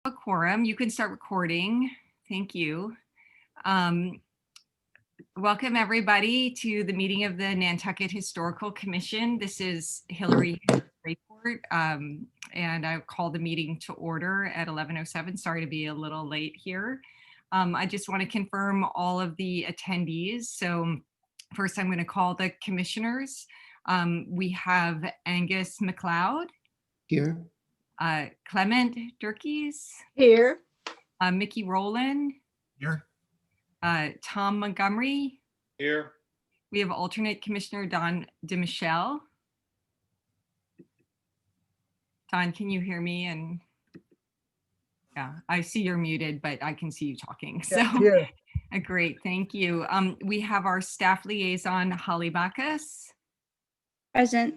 A quorum. You can start recording. Thank you. Um, Welcome everybody to the meeting of the Nantucket Historical Commission. This is Hillary Rayport, and I call the meeting to order at 11:07. Sorry to be a little late here. I just want to confirm all of the attendees. So first I'm going to call the commissioners. We have Angus McLeod. Here. Clement Durkees. Here. Mickey Rowland. Here. Tom Montgomery. Here. We have alternate Commissioner Don DeMichelle. Don, can you hear me? And yeah, I see you're muted, but I can see you talking. So Yeah. Great, thank you. We have our staff liaison, Holly Bacchus. Present.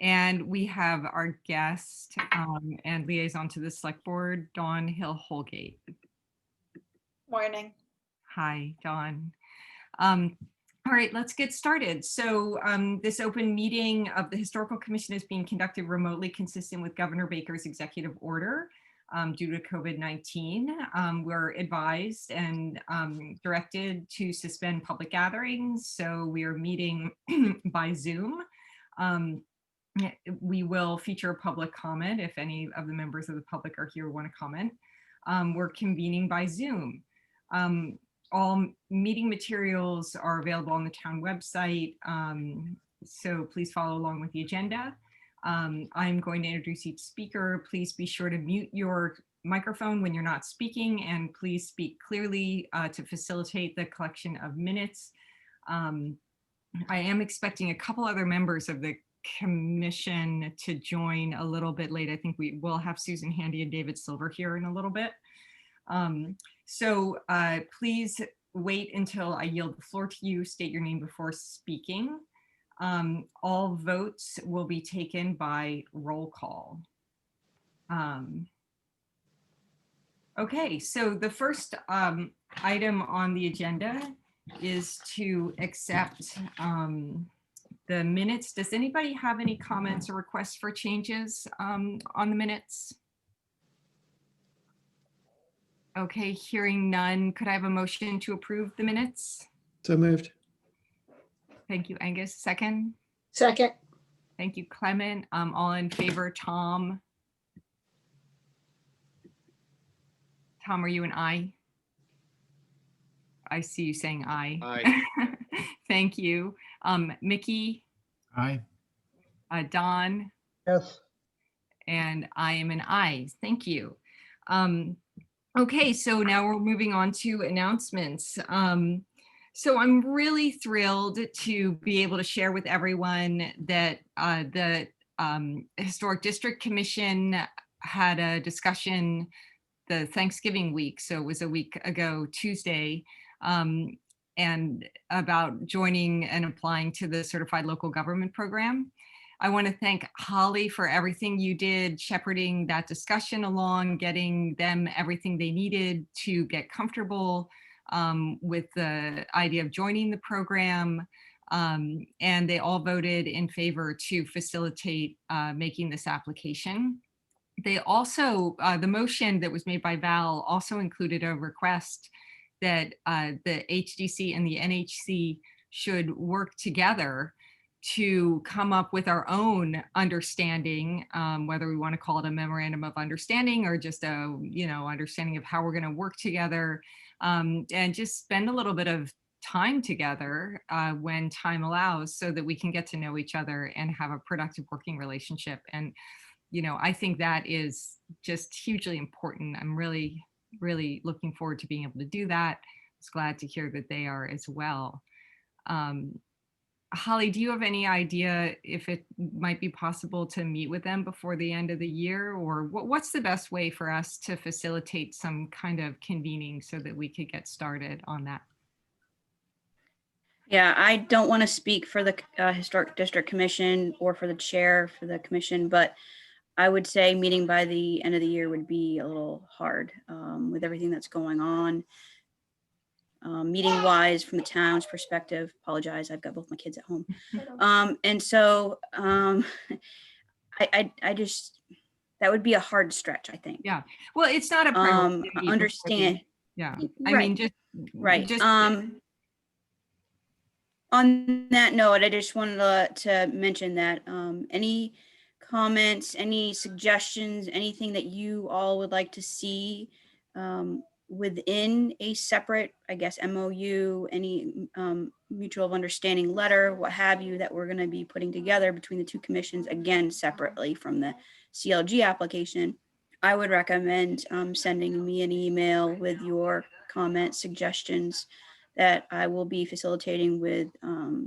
And we have our guest and liaison to the select board, Dawn Hill Holgate. Morning. Hi, Dawn. All right, let's get started. So this open meeting of the Historical Commission is being conducted remotely, consistent with Governor Baker's executive order due to COVID-19. We're advised and directed to suspend public gatherings. So we are meeting by Zoom. We will feature a public comment if any of the members of the public are here want to comment. We're convening by Zoom. All meeting materials are available on the town website, so please follow along with the agenda. I'm going to introduce each speaker. Please be sure to mute your microphone when you're not speaking, and please speak clearly to facilitate the collection of minutes. I am expecting a couple other members of the commission to join a little bit late. I think we will have Susan Handy and David Silver here in a little bit. So please wait until I yield the floor to you. State your name before speaking. All votes will be taken by roll call. Okay, so the first item on the agenda is to accept the minutes. Does anybody have any comments or requests for changes on the minutes? Okay, hearing none, could I have a motion to approve the minutes? So moved. Thank you, Angus. Second? Second. Thank you, Clement. All in favor, Tom? Tom, are you an aye? I see you saying aye. Aye. Thank you. Mickey? Aye. Don? Yes. And I am an aye. Thank you. Okay, so now we're moving on to announcements. So I'm really thrilled to be able to share with everyone that the Historic District Commission had a discussion the Thanksgiving week, so it was a week ago Tuesday, and about joining and applying to the Certified Local Government Program. I want to thank Holly for everything you did, shepherding that discussion along, getting them everything they needed to get comfortable with the idea of joining the program. And they all voted in favor to facilitate making this application. They also, the motion that was made by Val also included a request that the HDC and the NHC should work together to come up with our own understanding, whether we want to call it a memorandum of understanding or just a, understanding of how we're going to work together, and just spend a little bit of time together when time allows, so that we can get to know each other and have a productive working relationship. And, I think that is just hugely important. I'm really, really looking forward to being able to do that. I was glad to hear that they are as well. Holly, do you have any idea if it might be possible to meet with them before the end of the year, or what's the best way for us to facilitate some kind of convening so that we could get started on that? Yeah, I don't want to speak for the Historic District Commission or for the chair for the commission, but I would say meeting by the end of the year would be a little hard with everything that's going on. Meeting wise, from the town's perspective, apologize, I've got both my kids at home. And so I just, that would be a hard stretch, I think. Yeah. Well, it's not a priority. before Understand. Yeah. I Right, mean, right. just, On that note, I just wanted to mention that any comments, any suggestions, anything that you all would like to see within a separate, I guess, MOU, any mutual of understanding letter, what have you, that we're going to be putting together between the two commissions, again, separately from the CLG application, I would recommend sending me an email with your comments, suggestions, that I will be facilitating with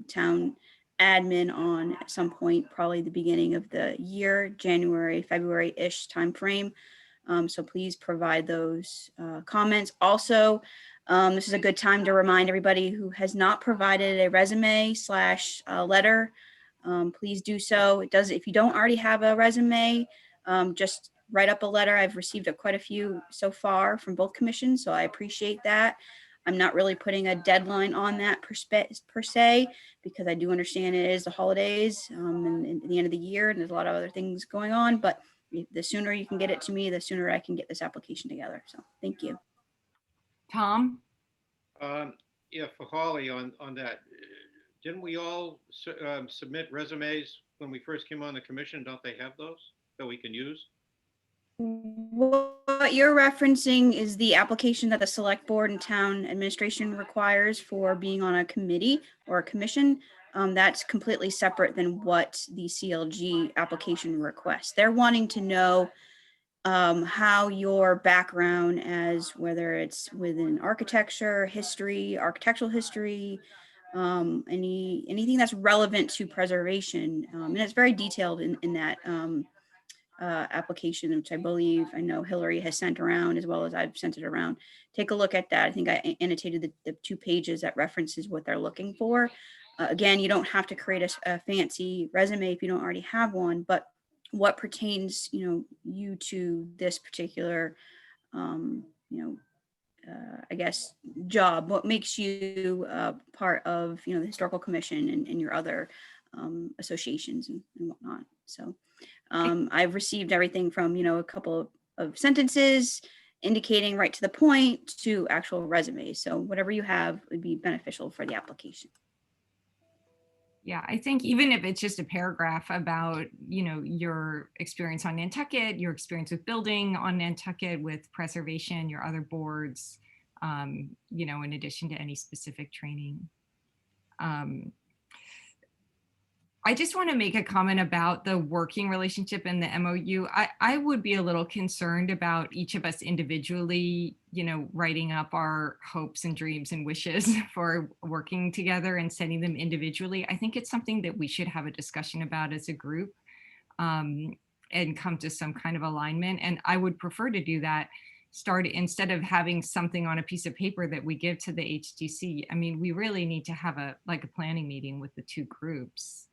town admin on at some point, probably the beginning of the year, January, February-ish timeframe. So please provide those comments. Also, this is a good time to remind everybody who has not provided a resume / letter, please do so. It does, if you don't already have a resume, just write up a letter. I've received quite a few so far from both commissions, so I appreciate that. I'm not really putting a deadline on that per se, because I do understand it is the holidays and the end of the year, and there's a lot of other things going on. But the sooner you can get it to me, the sooner I can get this application together. So thank you. Tom? Yeah, for Holly on that, didn't we all submit resumes when we first came on the commission? Don't they have those that we can use? What you're referencing is the application that the select board and town administration requires for being on a committee or a commission. That's completely separate than what the CLG application requests. They're wanting to know how your background, as whether it's within architecture, history, architectural history, anything that's relevant to preservation. And it's very detailed in that application, which I know Hillary has sent around, as well as I've sent it around. Take a look at that. I think I annotated the 2 pages that references what they're looking for. Again, you don't have to create a fancy resume if you don't already have one, but what pertains, you to this particular, I guess, job, what makes you part of, the historical commission and your other associations and whatnot. So I've received everything from, a couple of sentences indicating right to the point to actual resumes. So whatever you have would be beneficial for the application. Yeah, I think even if it's just a paragraph about, your experience on Nantucket, your experience with building on Nantucket, with preservation, your other boards, in addition to any specific training. I just want to make a comment about the working relationship in the MOU. I would be a little concerned about each of us individually, writing up our hopes and dreams and wishes for working together and sending them individually. I think it's something that we should have a discussion about as a group and come to some kind of alignment. And I would prefer to do that instead of having something on a piece of paper that we give to the HDC. I mean, we really need to have a planning meeting with the 2 groups.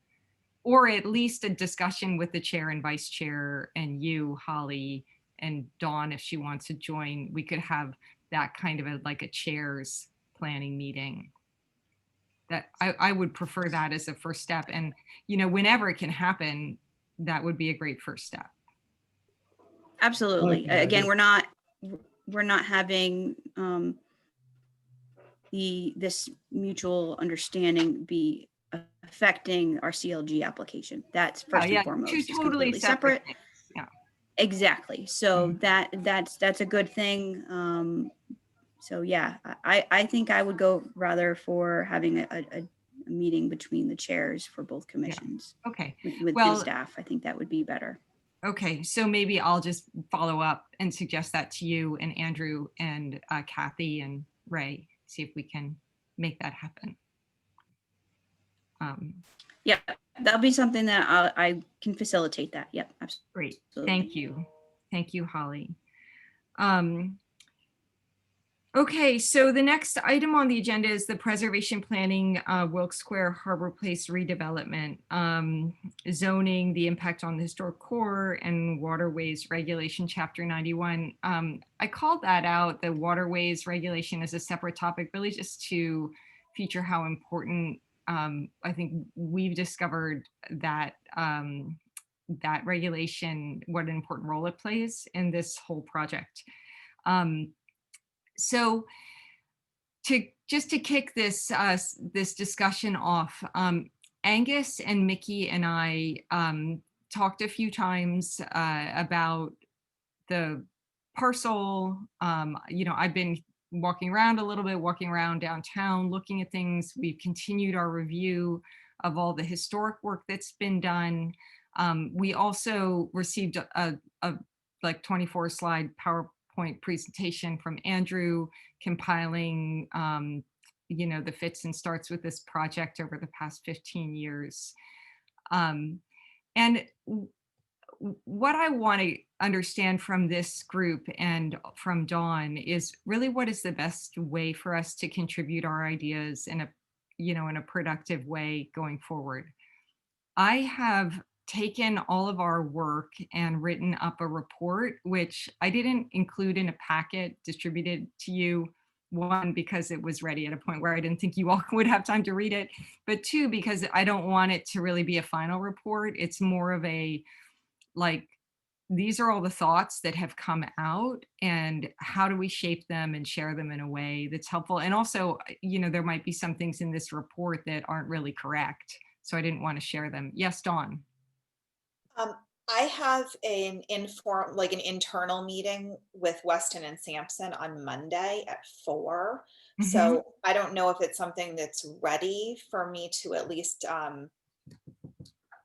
Or at least a discussion with the chair and vice chair and you, Holly, and Dawn, if she wants to join. We could have that kind of a chairs planning meeting. That I would prefer that as a first step. And, whenever it can happen, that would be a great first step. Absolutely. Again, we're not having this mutual understanding be affecting our CLG application. That's first and foremost. 2 It's totally completely separate. Yeah. Exactly. So that's a good thing. So yeah, I think I would go rather for having a meeting between the chairs for both commissions. Yeah. Okay. With the staff. I think that would be better. Okay, so maybe I'll just follow up and suggest that to you and Andrew and Kathy and Ray, see if we can make that happen. Yeah, that'll be something that I can facilitate that. Yep, absolutely. Great, thank you. Thank you, Holly. Okay, so the next item on the agenda is the preservation planning, Wilkes Square Harbor Place redevelopment, zoning, the impact on the historic core, and Waterways Regulation, Chapter 91. I called that out, the Waterways Regulation, as a separate topic, really just to feature how important I think we've discovered that that regulation, what an important role it plays in this whole project. So just to kick this this discussion off, Angus and Mickey and I talked a few times about the parcel. I've been walking around a little bit, walking around downtown, looking at things. We've continued our review of all the historic work that's been done. We also received a like 24 slide PowerPoint presentation from Andrew compiling, the fits and starts with this project over the past 15 years. And what I want to understand from this group and from Dawn is really what is the best way for us to contribute our ideas in a productive way going forward. I have taken all of our work and written up a report, which I didn't include in a packet distributed to you. One, because it was ready at a point where I didn't think you all would have time to read it, but two, because I don't want it to really be a final report. It's more of a, like, these are all the thoughts that have come out and how do we shape them and share them in a way that's helpful. And also, there might be some things in this report that aren't really correct. So I didn't want to share them. Yes, Dawn. I have an internal meeting with Weston and Sampson on Monday at 4. Mhm. So I don't know if it's something that's ready for me to at least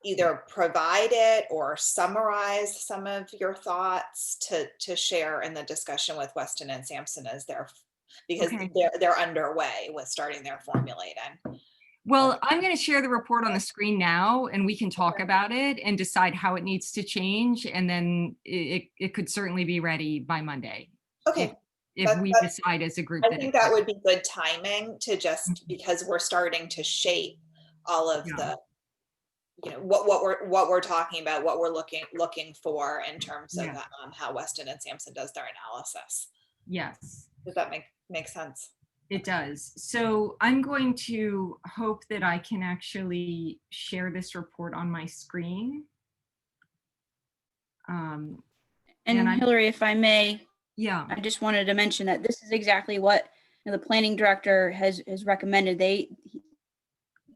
either provide it or summarize some of your thoughts to share in the discussion with Weston and Sampson because Okay. they're underway with starting their formulating. Well, I'm going to share the report on the screen now, and we can talk Okay. about it and decide how it needs to change. And then it could certainly be ready by Monday. Okay. If we decide as a group I that think it's that ready. would be good timing to just because we're starting to shape all of Yeah. what we're talking about, what we're looking for in terms of Yeah. how Weston and Sampson does their analysis. Yes. Does that make sense? It does. So I'm going to hope that I can actually share this report on my screen. And I'm- Hillary, if I may, Yeah. I just wanted to mention that this is exactly what the planning director has recommended. They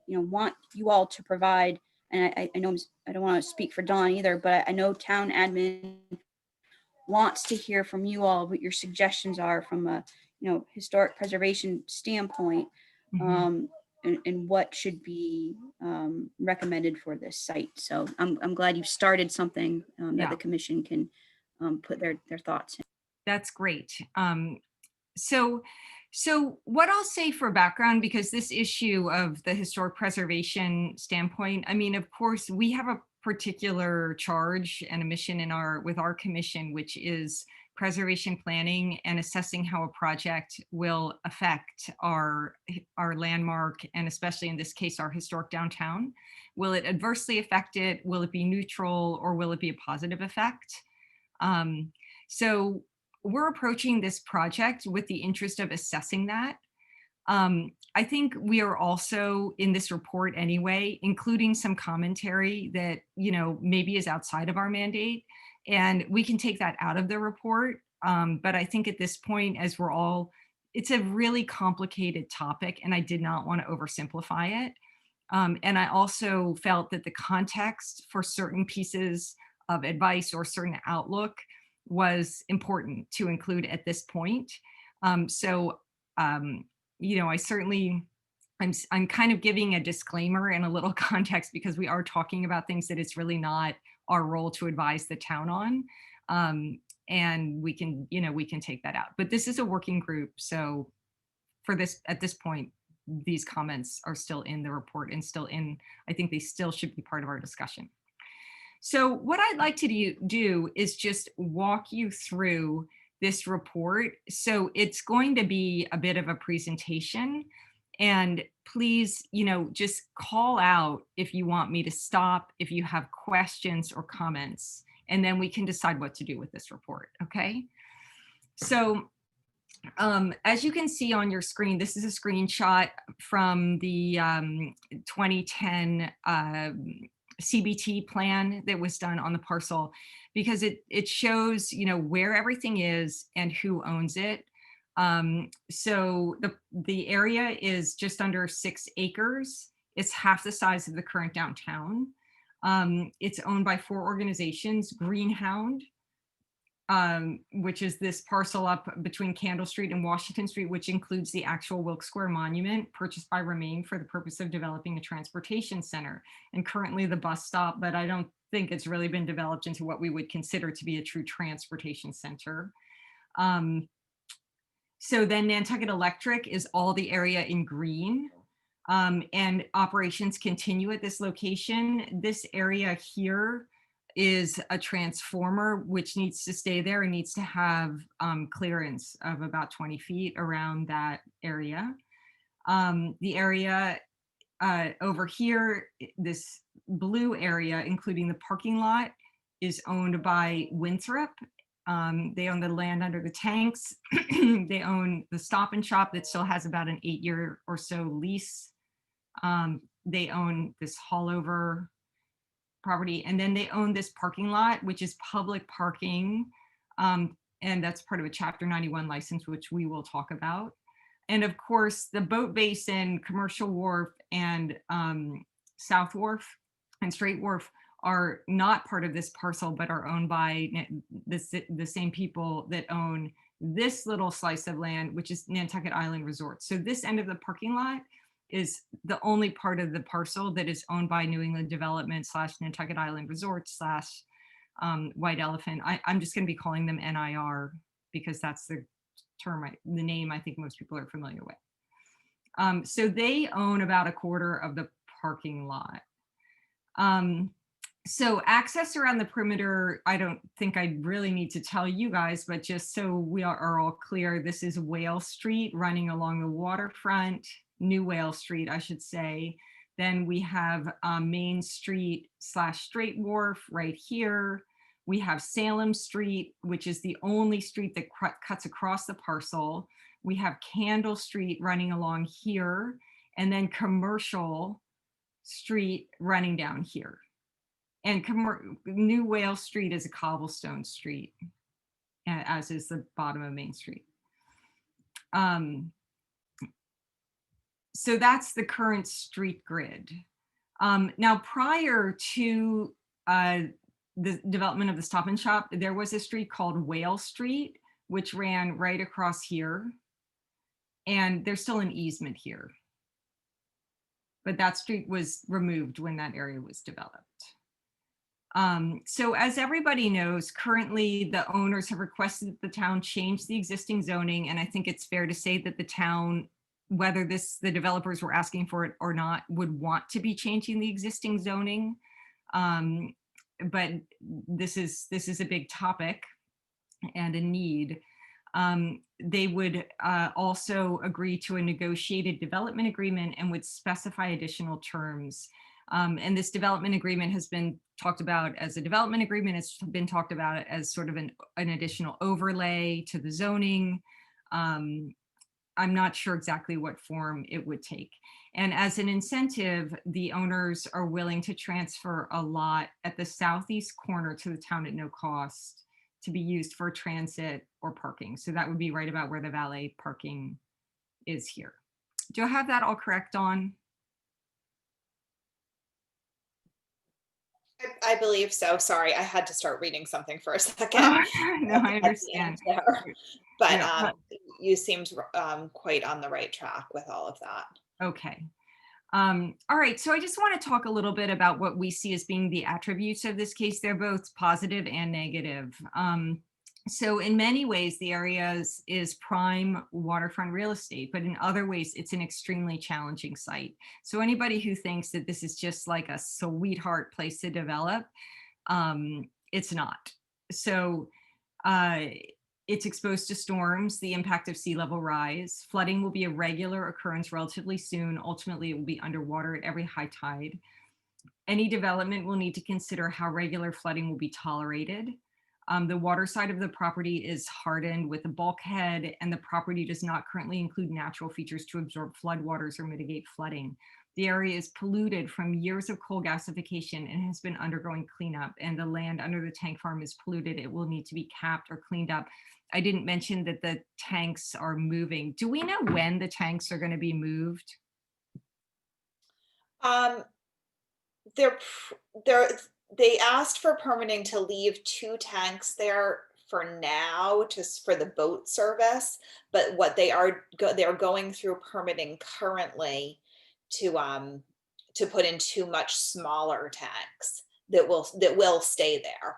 want you all to provide, and I know I don't want to speak for Dawn either, but I know town admin wants to hear from you all what your suggestions are from a historic preservation standpoint, Mhm. and what should be recommended for this site. So I'm glad you've started something that Yeah. the commission can put their thoughts in. That's great. So what I'll say for background, because this issue of the historic preservation standpoint, I mean, of course, we have a particular charge and a mission with our commission, which is preservation planning and assessing how a project will affect our landmark, and especially in this case, our historic downtown. Will it adversely affect it? Will it be neutral, or will it be a positive effect? So we're approaching this project with the interest of assessing that. I think we are also in this report anyway, including some commentary that, maybe is outside of our mandate, and we can take that out of the report. But I think at this point, it's a really complicated topic, and I did not want to oversimplify it. And I also felt that the context for certain pieces of advice or certain outlook was important to include at this point. I certainly, I'm kind of giving a disclaimer and a little context because we are talking about things that it's really not our role to advise the town on. And we can take that out. But this is a working group. So at this point, these comments are still in the report and I think they still should be part of our discussion. So what I'd like to do is just walk you through this report. So it's going to be a bit of a presentation, and please, just call out if you want me to stop, if you have questions or comments, and then we can decide what to do with this report, okay? So as you can see on your screen, this is a screenshot from the 2010 CBT plan that was done on the parcel, because it shows, where everything is and who owns it. So the area is just under 6 acres. It's half the size of the current downtown. It's owned by 4 organizations: Greenhound, which is this parcel up between Candle Street and Washington Street, which includes the actual Wilkes Square Monument, purchased by Remain for the purpose of developing a transportation center, and currently the bus stop, but I don't think it's really been developed into what we would consider to be a true transportation center. So then Nantucket Electric is all the area in green, and operations continue at this location. This area here is a transformer which needs to stay there and needs to have clearance of about 20 feet around that area. The area over here, this blue area, including the parking lot, is owned by Winthrop. They own the land under the tanks. They own the Stop and Shop that still has about an 8-year or so lease. They own this haulover property, and then they own this parking lot, which is public parking. And that's part of a Chapter 91 license, which we will talk about. And of course, the Boat Basin, Commercial Wharf, and South Wharf and Straight Wharf are not part of this parcel, but are owned by the same people that own this little slice of land, which is Nantucket Island Resort. So this end of the parking lot is the only part of the parcel that is owned by New England Development / Nantucket Island Resort / White Elephant. I'm just going to be calling them NIR because that's the term, the name I think most people are familiar with. So they own about 1/4 of the parking lot. So access around the perimeter, I don't think I really need to tell you guys, but just so we are all clear, this is Whale Street running along the waterfront, New Whale Street, I should say. Then we have Main Street / Straight Wharf right here. We have Salem Street, which is the only street that cuts across the parcel. We have Candle Street running along here, and then Commercial Street running down here. And New Whale Street is a cobblestone street, as is the bottom of Main Street. So that's the current street grid. Now, prior to the development of the Stop and Shop, there was a street called Whale Street, which ran right across here. And there's still an easement here. But that street was removed when that area was developed. So as everybody knows, currently the owners have requested that the town change the existing zoning. And I think it's fair to say that the town, whether the developers were asking for it or not, would want to be changing the existing zoning. But this is a big topic and a need. They would also agree to a negotiated development agreement and would specify additional terms. And this development agreement has been talked about as a development agreement. It's been talked about as sort of an additional overlay to the zoning. I'm not sure exactly what form it would take. And as an incentive, the owners are willing to transfer a lot at the southeast corner to the town at no cost to be used for transit or parking. So that would be right about where the valet parking is here. Do I have that all correct, Dawn? I believe so. Sorry, I had to start reading something for a second. No, I understand. But Yeah, you seemed quite on the right track with all of that. okay. All right, so I just want to talk a little bit about what we see as being the attributes of this case. They're both positive and negative. So in many ways, the area is prime waterfront real estate, but in other ways, it's an extremely challenging site. So anybody who thinks that this is just like a sweetheart place to develop, it's not. So it's exposed to storms, the impact of sea level rise. Flooding will be a regular occurrence relatively soon. Ultimately, it will be underwater at every high tide. Any development will need to consider how regular flooding will be tolerated. The water side of the property is hardened with a bulkhead, and the property does not currently include natural features to absorb floodwaters or mitigate flooding. The area is polluted from years of coal gasification and has been undergoing cleanup, and the land under the tank farm is polluted. It will need to be capped or cleaned up. I didn't mention that the tanks are moving. Do we know when the tanks are going to be moved? Um, they're, they're, they asked for permitting to leave 2 tanks there for now, just for the boat service. But what they're going through permitting currently to put in 2 much smaller tanks that will stay there.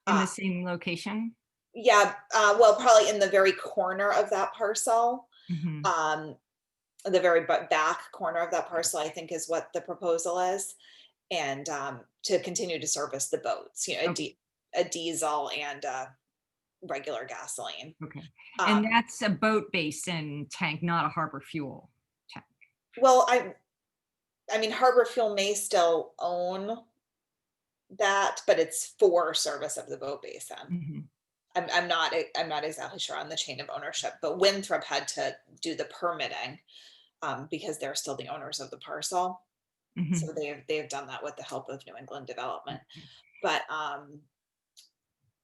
In Uh, the same location? yeah, well, probably in the very corner of that parcel. Mhm. The very back corner of that parcel, I think, is what the proposal is. And to continue to service the boats, Okay. a diesel and regular gasoline. Okay. And Um, that's a boat basin tank, not a harbor fuel tank. well, I mean, Harbor Fuel may still own that, but it's for service of the boat basin. Mhm. I'm not exactly sure on the chain of ownership, but Winthrop had to do the permitting because they're still the owners of the parcel. Mhm. So they've done that with the help of New England Development. But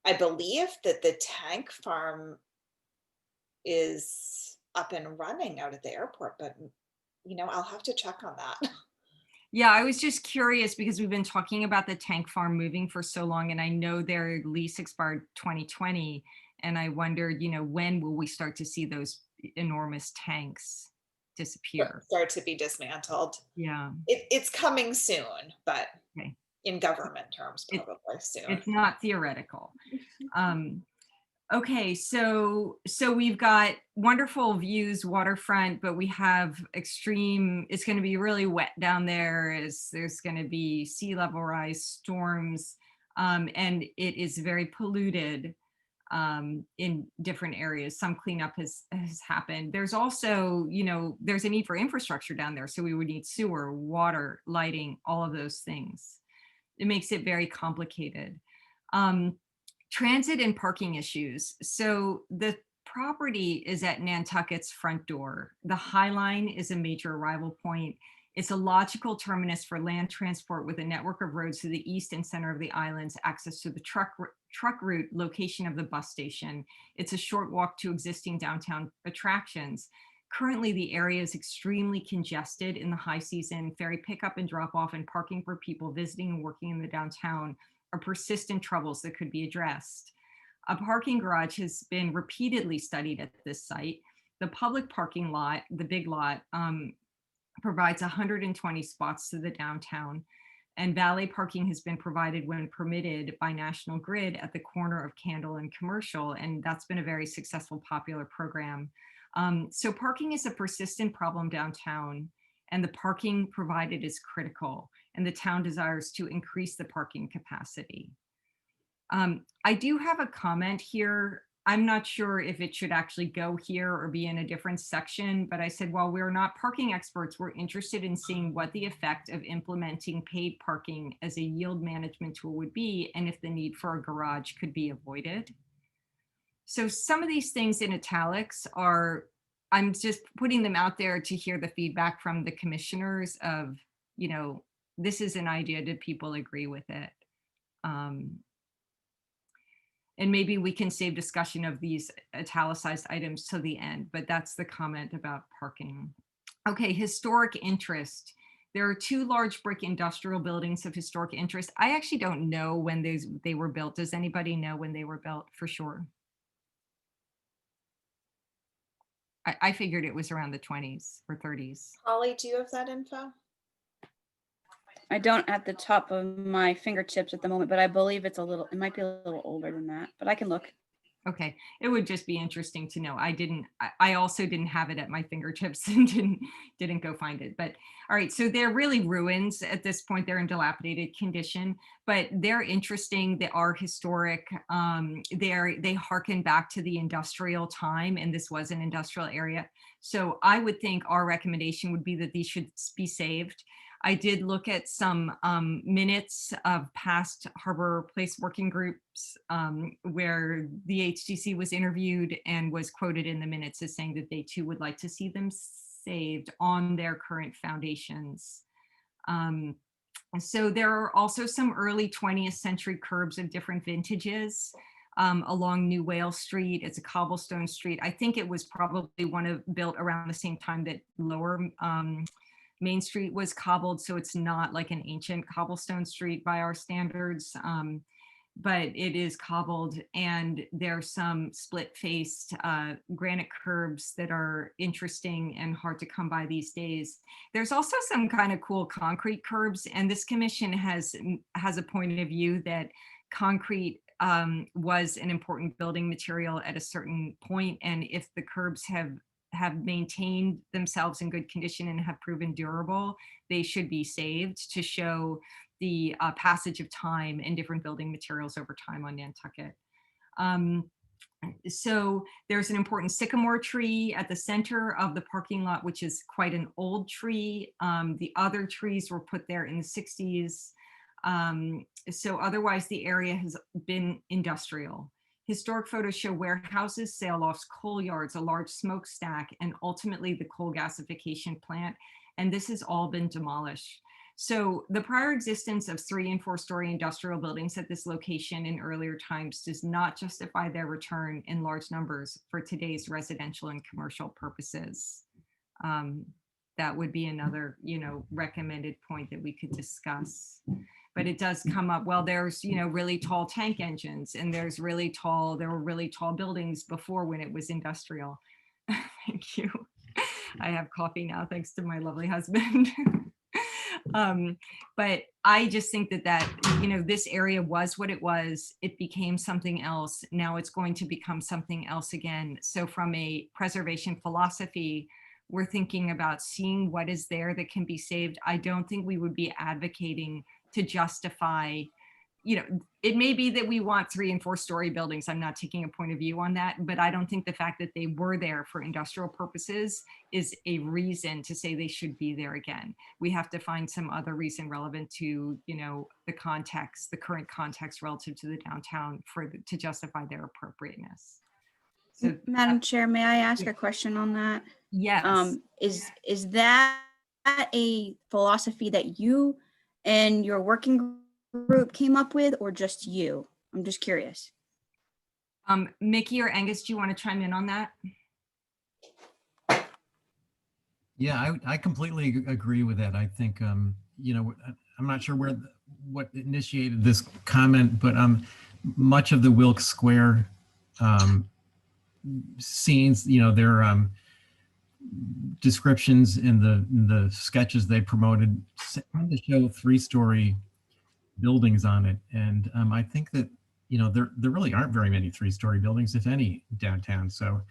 I believe that the tank farm is up and running out at the airport, but I'll have to check on that. Yeah, I was just curious because we've been talking about the tank farm moving for so long, and I know their lease expired 2020, and I wondered, when will we start to see those enormous tanks disappear? Start to be dismantled. Yeah. It's coming soon, but Okay. in government terms, It, probably soon. it's not theoretical. Um, Okay, so we've got wonderful views waterfront, but we have extreme, it's going to be really wet down there as there's going to be sea level rise, storms, and it is very polluted in different areas. Some cleanup has happened. There's also, there's a need for infrastructure down there. So we would need sewer, water, lighting, all of those things. It makes it very complicated. Um, Transit and parking issues. So the property is at Nantucket's front door. The High Line is a major arrival point. It's a logical terminus for land transport with a network of roads to the east and center of the islands, access to the truck route, location of the bus station. It's a short walk to existing downtown attractions. Currently, the area is extremely congested in the high season. Ferry pickup and drop off and parking for people visiting and working in the downtown are persistent troubles that could be addressed. A parking garage has been repeatedly studied at this site. The public parking lot, the big lot, provides 120 spots to the downtown, and valet parking has been provided when permitted by National Grid at the corner of Candle and Commercial, and that's been a very successful, popular program. So parking is a persistent problem downtown, and the parking provided is critical, and the town desires to increase the parking capacity. I do have a comment here. I'm not sure if it should actually go here or be in a different section, but I said, while we're not parking experts, we're interested in seeing what the effect of implementing paid parking as a yield management tool would be, and if the need for a garage could be avoided. So some of these things in italics are, I'm just putting them out there to hear the feedback from the commissioners of, this is an idea, did people agree with it? And maybe we can save discussion of these italicized items to the end, but that's the comment about parking. Okay, historic interest. There are 2 large brick industrial buildings of historic interest. I actually don't know when they were built. Does anybody know when they were built for sure? I figured it was around the 20s or 30s. Holly, do you have that info? I don't at the top of my fingertips at the moment, but I believe it might be a little older than that, but I can look. Okay, it would just be interesting to know. I also didn't have it at my fingertips and didn't go find it. But all right, so they're really ruins at this point. They're in dilapidated condition, but they're interesting. They are historic. They harken back to the industrial time, and this was an industrial area. So I would think our recommendation would be that these should be saved. I did look at some minutes of past Harbor Place working groups where the HDC was interviewed and was quoted in the minutes as saying that they too would like to see them saved on their current foundations. Um, so there are also some early 20th century curbs of different vintages along New Wales Street. It's a cobblestone street. I think it was probably built around the same time that Lower Main Street was cobbled, so it's not like an ancient cobblestone street by our standards, but it is cobbled, and there's some split-faced granite curbs that are interesting and hard to come by these days. There's also some kind of cool concrete curbs, and this commission has a point of view that concrete was an important building material at a certain point, and if the curbs have maintained themselves in good condition and have proven durable, they should be saved to show the passage of time and different building materials over time on Nantucket. So there's an important sycamore tree at the center of the parking lot, which is quite an old tree. The other trees were put there in the 60s. So otherwise the area has been industrial. Historic photos show warehouses, sail lofts, coal yards, a large smokestack, and ultimately the coal gasification plant. And this has all been demolished. So the prior existence of 3- and 4-story industrial buildings at this location in earlier times does not justify their return in large numbers for today's residential and commercial purposes. That would be another, recommended point that we could discuss. But it does come up, well, there's, really tall tank engines, and there were really tall buildings before when it was industrial. Thank you. I have coffee now, thanks to my lovely husband. But I just think that, this area was what it was. It became something else. Now it's going to become something else again. So from a preservation philosophy, we're thinking about seeing what is there that can be saved. I don't think we would be advocating to justify, it may be that we want 3- and 4-story buildings. I'm not taking a point of view on that, but I don't think the fact that they were there for industrial purposes is a reason to say they should be there again. We have to find some other reason relevant to, the context, the current context relative to the downtown to justify their appropriateness. So, Madam Chair, may I ask a question on that? yes. Is that a philosophy that you and your working group came up with, or just you? I'm just curious. Mickey or Angus, do you want to chime in on that? Yeah, I completely agree with that. I think, I'm not sure what initiated this comment, but much of the Wilkes Square scenes, their descriptions in the sketches they promoted tend to show 3-story buildings on it. And I think that, there really aren't very many 3-story buildings, if any, downtown. So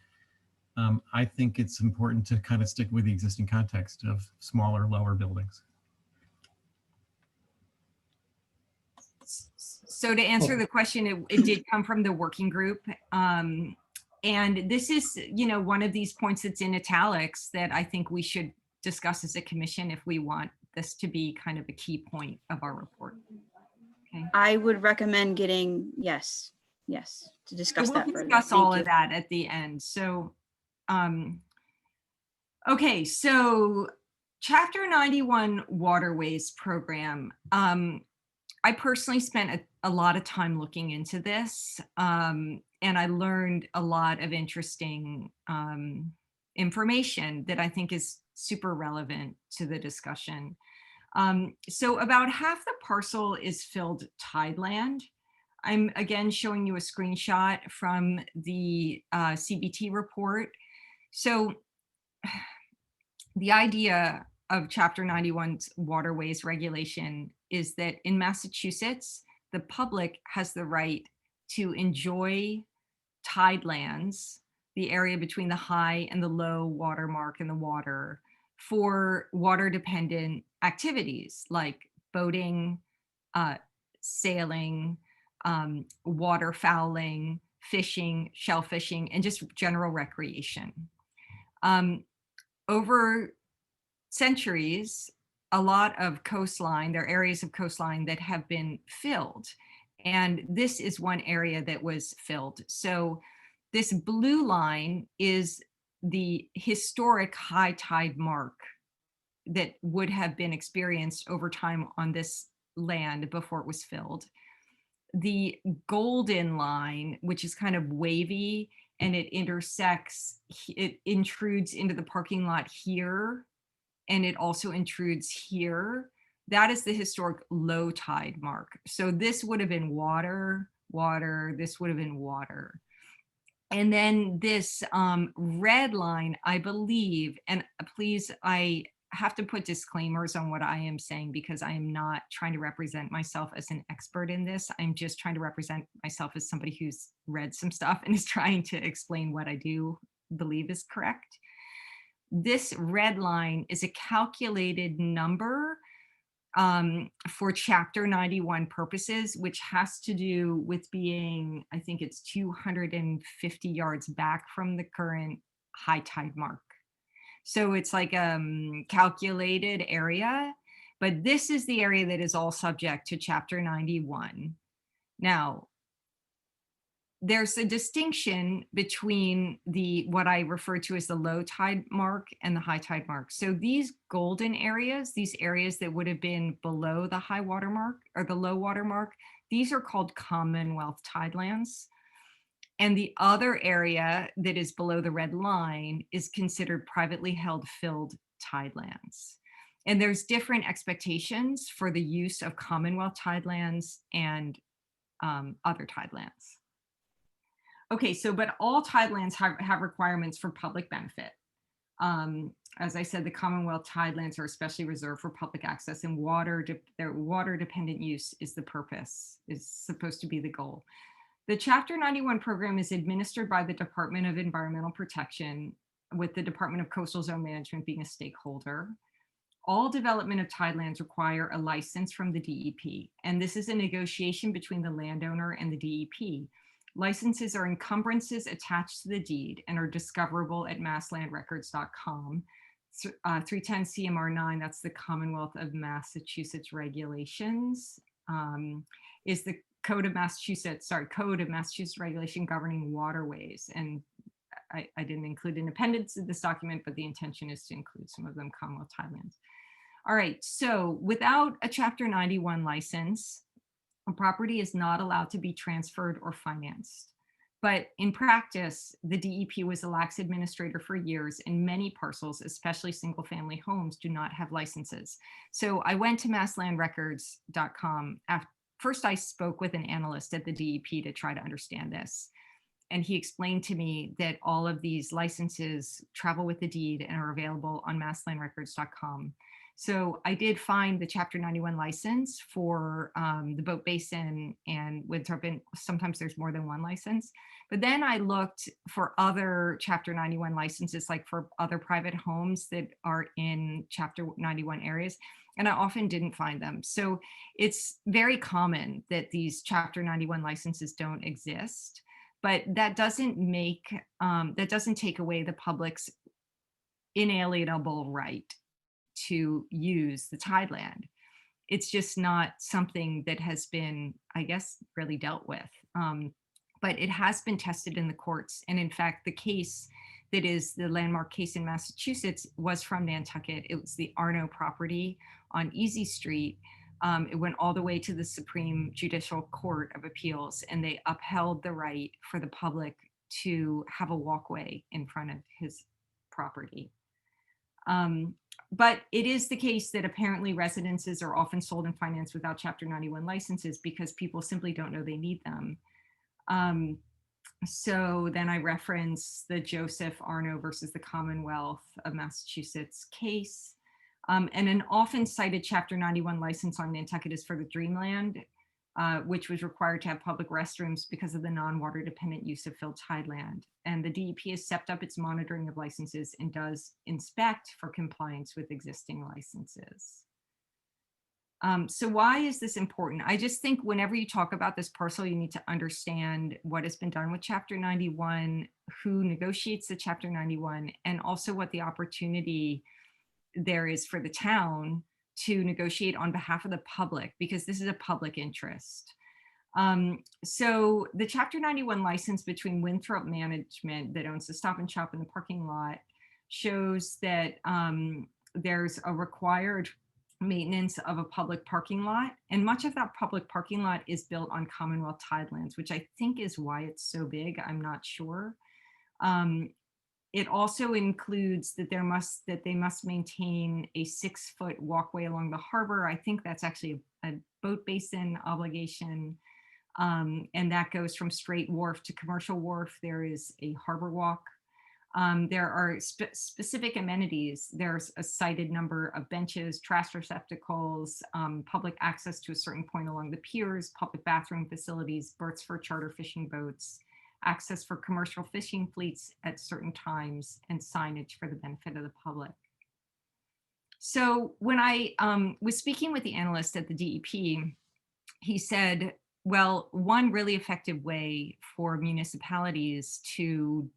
I think it's important to kind of stick with the existing context of smaller, lower buildings. So to answer the question, it did come from the working group. And this is, one of these points that's in italics that I think we should discuss as a commission if we want this to be kind of a key point of our report. Okay. I would recommend getting, yes, to discuss that further. We'll discuss all of that at the end. So, okay, so Chapter 91 Waterways program. I personally spent a lot of time looking into this, and I learned a lot of interesting information that I think is super relevant to the discussion. So about half the parcel is filled tideland. I'm again showing you a screenshot from the CBT report. So the idea of Chapter 91's Waterways Regulation is that in Massachusetts, the public has the right to enjoy tidelands, the area between the high and the low water mark in the water, for water-dependent activities like boating, sailing, waterfowling, fishing, shellfishing, and just general recreation. Over centuries, a lot of coastline, there are areas of coastline that have been filled. And this is one area that was filled. So this blue line is the historic high tide mark that would have been experienced over time on this land before it was filled. The golden line, which is kind of wavy, and it intersects, it intrudes into the parking lot here, and it also intrudes here. That is the historic low tide mark. So this would have been water, water, this would have been water. And then this red line, I believe, and please, I have to put disclaimers on what I am saying because I am not trying to represent myself as an expert in this. I'm just trying to represent myself as somebody who's read some stuff and is trying to explain what I do believe is correct. This red line is a calculated number for Chapter 91 purposes, which has to do with being, I think it's 250 yards back from the current high tide mark. So it's like a calculated area, but this is the area that is all subject to Chapter 91. Now, there's a distinction between what I refer to as the low tide mark and the high tide mark. So these golden areas, these areas that would have been below the high water mark or the low water mark, these are called Commonwealth tidelands. And the other area that is below the red line is considered privately held filled tidelands. And there's different expectations for the use of Commonwealth tidelands and other tidelands. Okay, so but all tidelands have requirements for public benefit. As I said, the Commonwealth tidelands are especially reserved for public access, and their water dependent use is the purpose, is supposed to be the goal. The Chapter 91 program is administered by the Department of Environmental Protection, with the Department of Coastal Zone Management being a stakeholder. All development of tidelands require a license from the DEP, and this is a negotiation between the landowner and the DEP. Licenses are encumbrances attached to the deed and are discoverable at masslandrecords.com. 310 CMR 9, that's the Commonwealth of Massachusetts regulations, is the Code of Massachusetts regulation governing waterways. And I didn't include an appendix of this document, but the intention is to include some of them Commonwealth tidelands. All right, so without a Chapter 91 license, a property is not allowed to be transferred or financed. But in practice, the DEP was a lax administrator for years, and many parcels, especially single family homes, do not have licenses. So I went to masslandrecords.com. First, I spoke with an analyst at the DEP to try to understand this. And he explained to me that all of these licenses travel with the deed and are available on masslandrecords.com. So I did find the Chapter 91 license for the Boat Basin and Winthrop, and sometimes there's more than one license. But then I looked for other Chapter 91 licenses, like for other private homes that are in Chapter 91 areas, and I often didn't find them. So it's very common that these Chapter 91 licenses don't exist, but that doesn't take away the public's inalienable right to use the tideland. It's just not something that has been, I guess, really dealt with. But it has been tested in the courts. And in fact, the case that is the landmark case in Massachusetts was from Nantucket. It was the Arno property on Easy Street. It went all the way to the Supreme Judicial Court of Appeals, and they upheld the right for the public to have a walkway in front of his property. But it is the case that apparently residences are often sold and financed without Chapter 91 licenses because people simply don't know they need them. So then I reference the Joseph Arno versus the Commonwealth of Massachusetts case. And an often cited Chapter 91 license on Nantucket is for the Dreamland, which was required to have public restrooms because of the non-water dependent use of filled tideland. And the DEP has stepped up its monitoring of licenses and does inspect for compliance with existing licenses. So why is this important? I just think whenever you talk about this parcel, you need to understand what has been done with Chapter 91, who negotiates the Chapter 91, and also what the opportunity there is for the town to negotiate on behalf of the public, because this is a public interest. So the Chapter 91 license between Winthrop Management that owns the Stop and Shop in the parking lot shows that there's a required maintenance of a public parking lot, and much of that public parking lot is built on Commonwealth tidelands, which I think is why it's so big. I'm not sure. It also includes that they must maintain a 6-foot walkway along the harbor. I think that's actually a boat basin obligation. And that goes from straight wharf to commercial wharf. There is a harbor walk. There are specific amenities. There's a cited number of benches, trash receptacles, public access to a certain point along the piers, public bathroom facilities, berths for charter fishing boats, access for commercial fishing fleets at certain times, and signage for the benefit of the public. So when I was speaking with the analyst at the DEP, he said, well, one really effective way for municipalities to,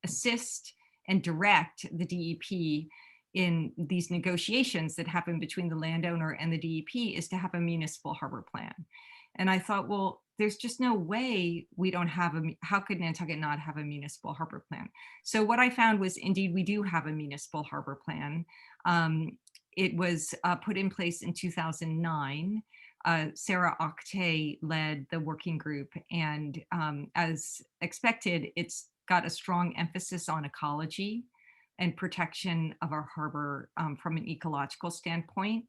assist and direct the DEP in these negotiations that happen between the landowner and the DEP is to have a municipal harbor plan. And I thought, well, there's just no way we don't have how could Nantucket not have a municipal harbor plan? So what I found was, indeed, we do have a municipal harbor plan. It was put in place in 2009. Sarah Octay led the working group, and as expected, it's got a strong emphasis on ecology and protection of our harbor from an ecological standpoint.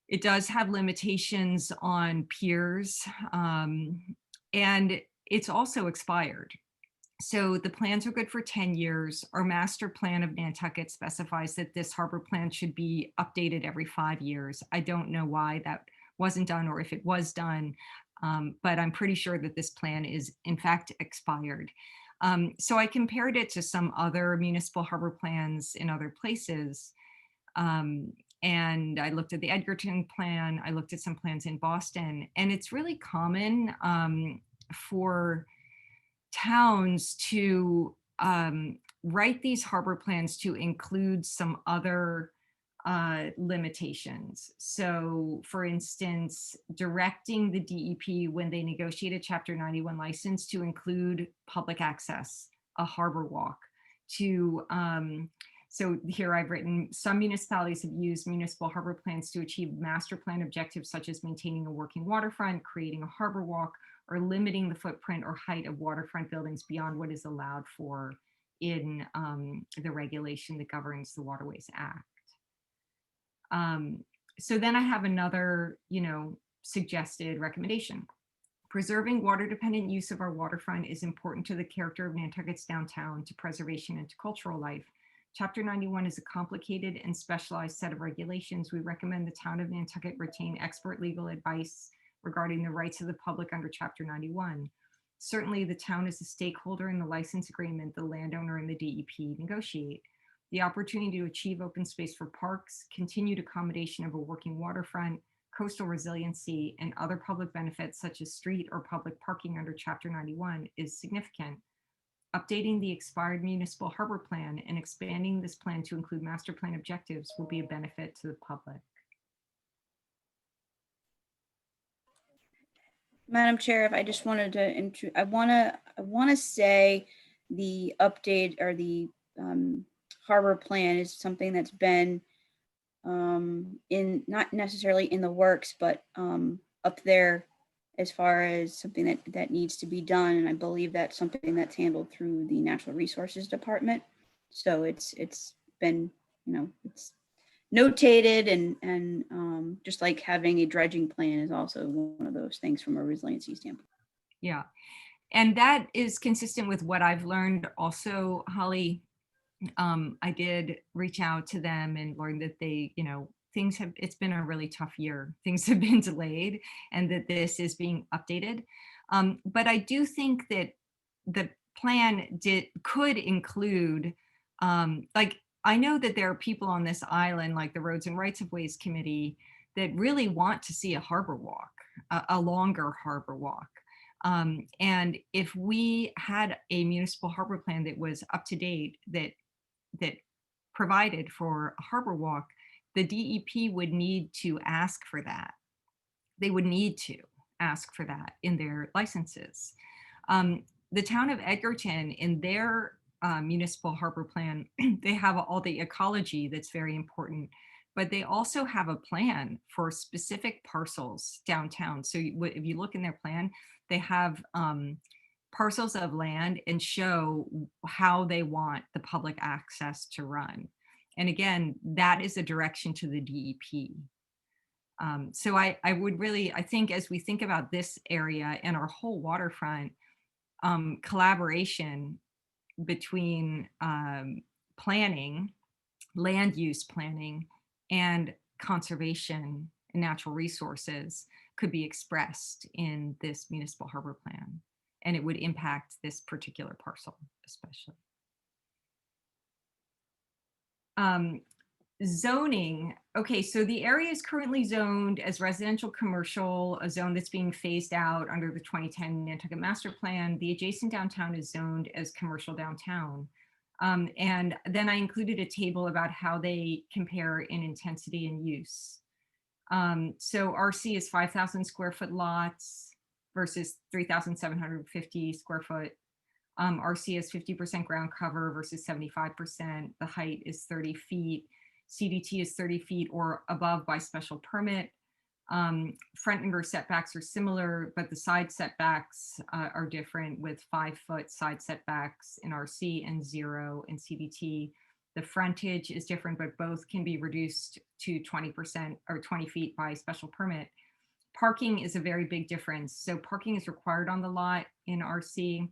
It does have limitations on piers, and it's also expired. So the plans are good for 10 years. Our master plan of Nantucket specifies that this harbor plan should be updated every 5 years. I don't know why that wasn't done, or if it was done, but I'm pretty sure that this plan is in fact expired. So I compared it to some other municipal harbor plans in other places. And I looked at the Edgerton plan, I looked at some plans in Boston, and it's really common for towns to write these harbor plans to include some other limitations. So for instance, directing the DEP when they negotiate a Chapter 91 license to include public access, a harbor walk, to so here I've written, some municipalities have used municipal harbor plans to achieve master plan objectives such as maintaining a working waterfront, creating a harbor walk, or limiting the footprint or height of waterfront buildings beyond what is allowed for in the regulation that governs the Waterways Act. So then I have another, suggested recommendation. Preserving water-dependent use of our waterfront is important to the character of Nantucket's downtown, to preservation, and to cultural life. Chapter 91 is a complicated and specialized set of regulations. We recommend the town of Nantucket retain expert legal advice regarding the rights of the public under Chapter 91. Certainly, the town is a stakeholder in the license agreement the landowner and the DEP negotiate. The opportunity to achieve open space for parks, continued accommodation of a working waterfront, coastal resiliency, and other public benefits such as street or public parking under Chapter 91 is significant. Updating the expired municipal harbor plan and expanding this plan to include master plan objectives will be a benefit to the public. Madam Chair, if I just wanted to, I want to say the update or the harbor plan is something that's been not necessarily in the works, but up there as far as something that needs to be done. And I believe that's something that's handled through the Natural Resources Department. So it's been, it's notated, and just like having a dredging plan is also one of those things from a resiliency standpoint. Yeah, and that is consistent with what I've learned also, Holly. I did reach out to them and learned that they, it's been a really tough year. Things have been delayed, and that this is being updated. But I do think that the plan could include, like, I know that there are people on this island, like the Roads and Rights of Ways Committee, that really want to see a harbor walk, a longer harbor walk. And if we had a municipal harbor plan that was up to date, that provided for a harbor walk, the DEP would need to ask for that. They would need to ask for that in their licenses. The town of Edgerton, in their municipal harbor plan, they have all the ecology that's very important, but they also have a plan for specific parcels downtown. So if you look in their plan, they have parcels of land and show how they want the public access to run. And again, that is a direction to the DEP. So I would really, I think as we think about this area and our whole waterfront, collaboration between planning, land use planning, and conservation and natural resources could be expressed in this municipal harbor plan. And it would impact this particular parcel especially. Zoning. Okay, so the area is currently zoned as residential commercial, a zone that's being phased out under the 2010 Nantucket Master Plan. The adjacent downtown is zoned as commercial downtown. And then I included a table about how they compare in intensity and use. So RC is 5,000 square foot lots versus 3,750 square foot. RC is 50% ground cover versus 75%. The height is 30 feet. CDT is 30 feet or above by special permit. Front and rear setbacks are similar, but the side setbacks are different, with 5-foot side setbacks in RC and 0 in CDT. The frontage is different, but both can be reduced to 20% or 20 feet by special permit. Parking is a very big difference. So parking is required on the lot in RC.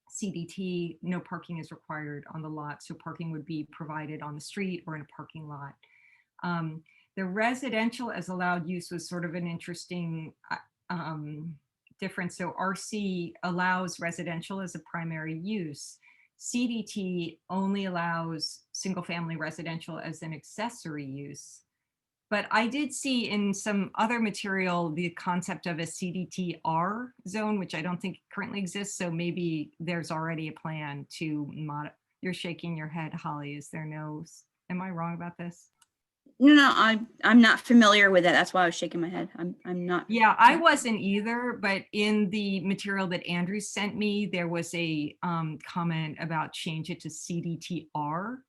CDT, no parking is required on the lot. So parking would be provided on the street or in a parking lot. The residential as allowed use was sort of an interesting difference. So RC allows residential as a primary use. CDT only allows single family residential as an accessory use. But I did see in some other material the concept of a CDTR zone, which I don't think currently exists. So maybe there's already a plan to mod. You're shaking your head, Holly. Is there no? Am I wrong about this? No, I'm not familiar with it. That's why I was shaking my head. I'm not. Yeah, I wasn't either. But in the material that Andrew sent me, there was a comment about change it to CDTR.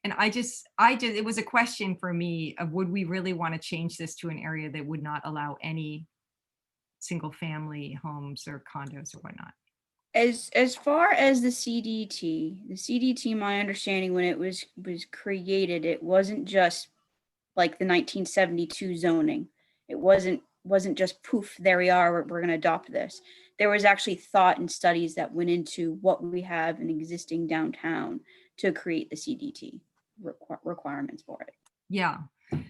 And it was a question for me of, would we really want to change this to an area that would not allow any single family homes or condos or whatnot? As far as the CDT, my understanding when it was created, it wasn't just like the 1972 zoning. It wasn't just poof, there we are, we're going to adopt this. There was actually thought and studies that went into what we have in existing downtown to create the CDT requirements for it. Yeah.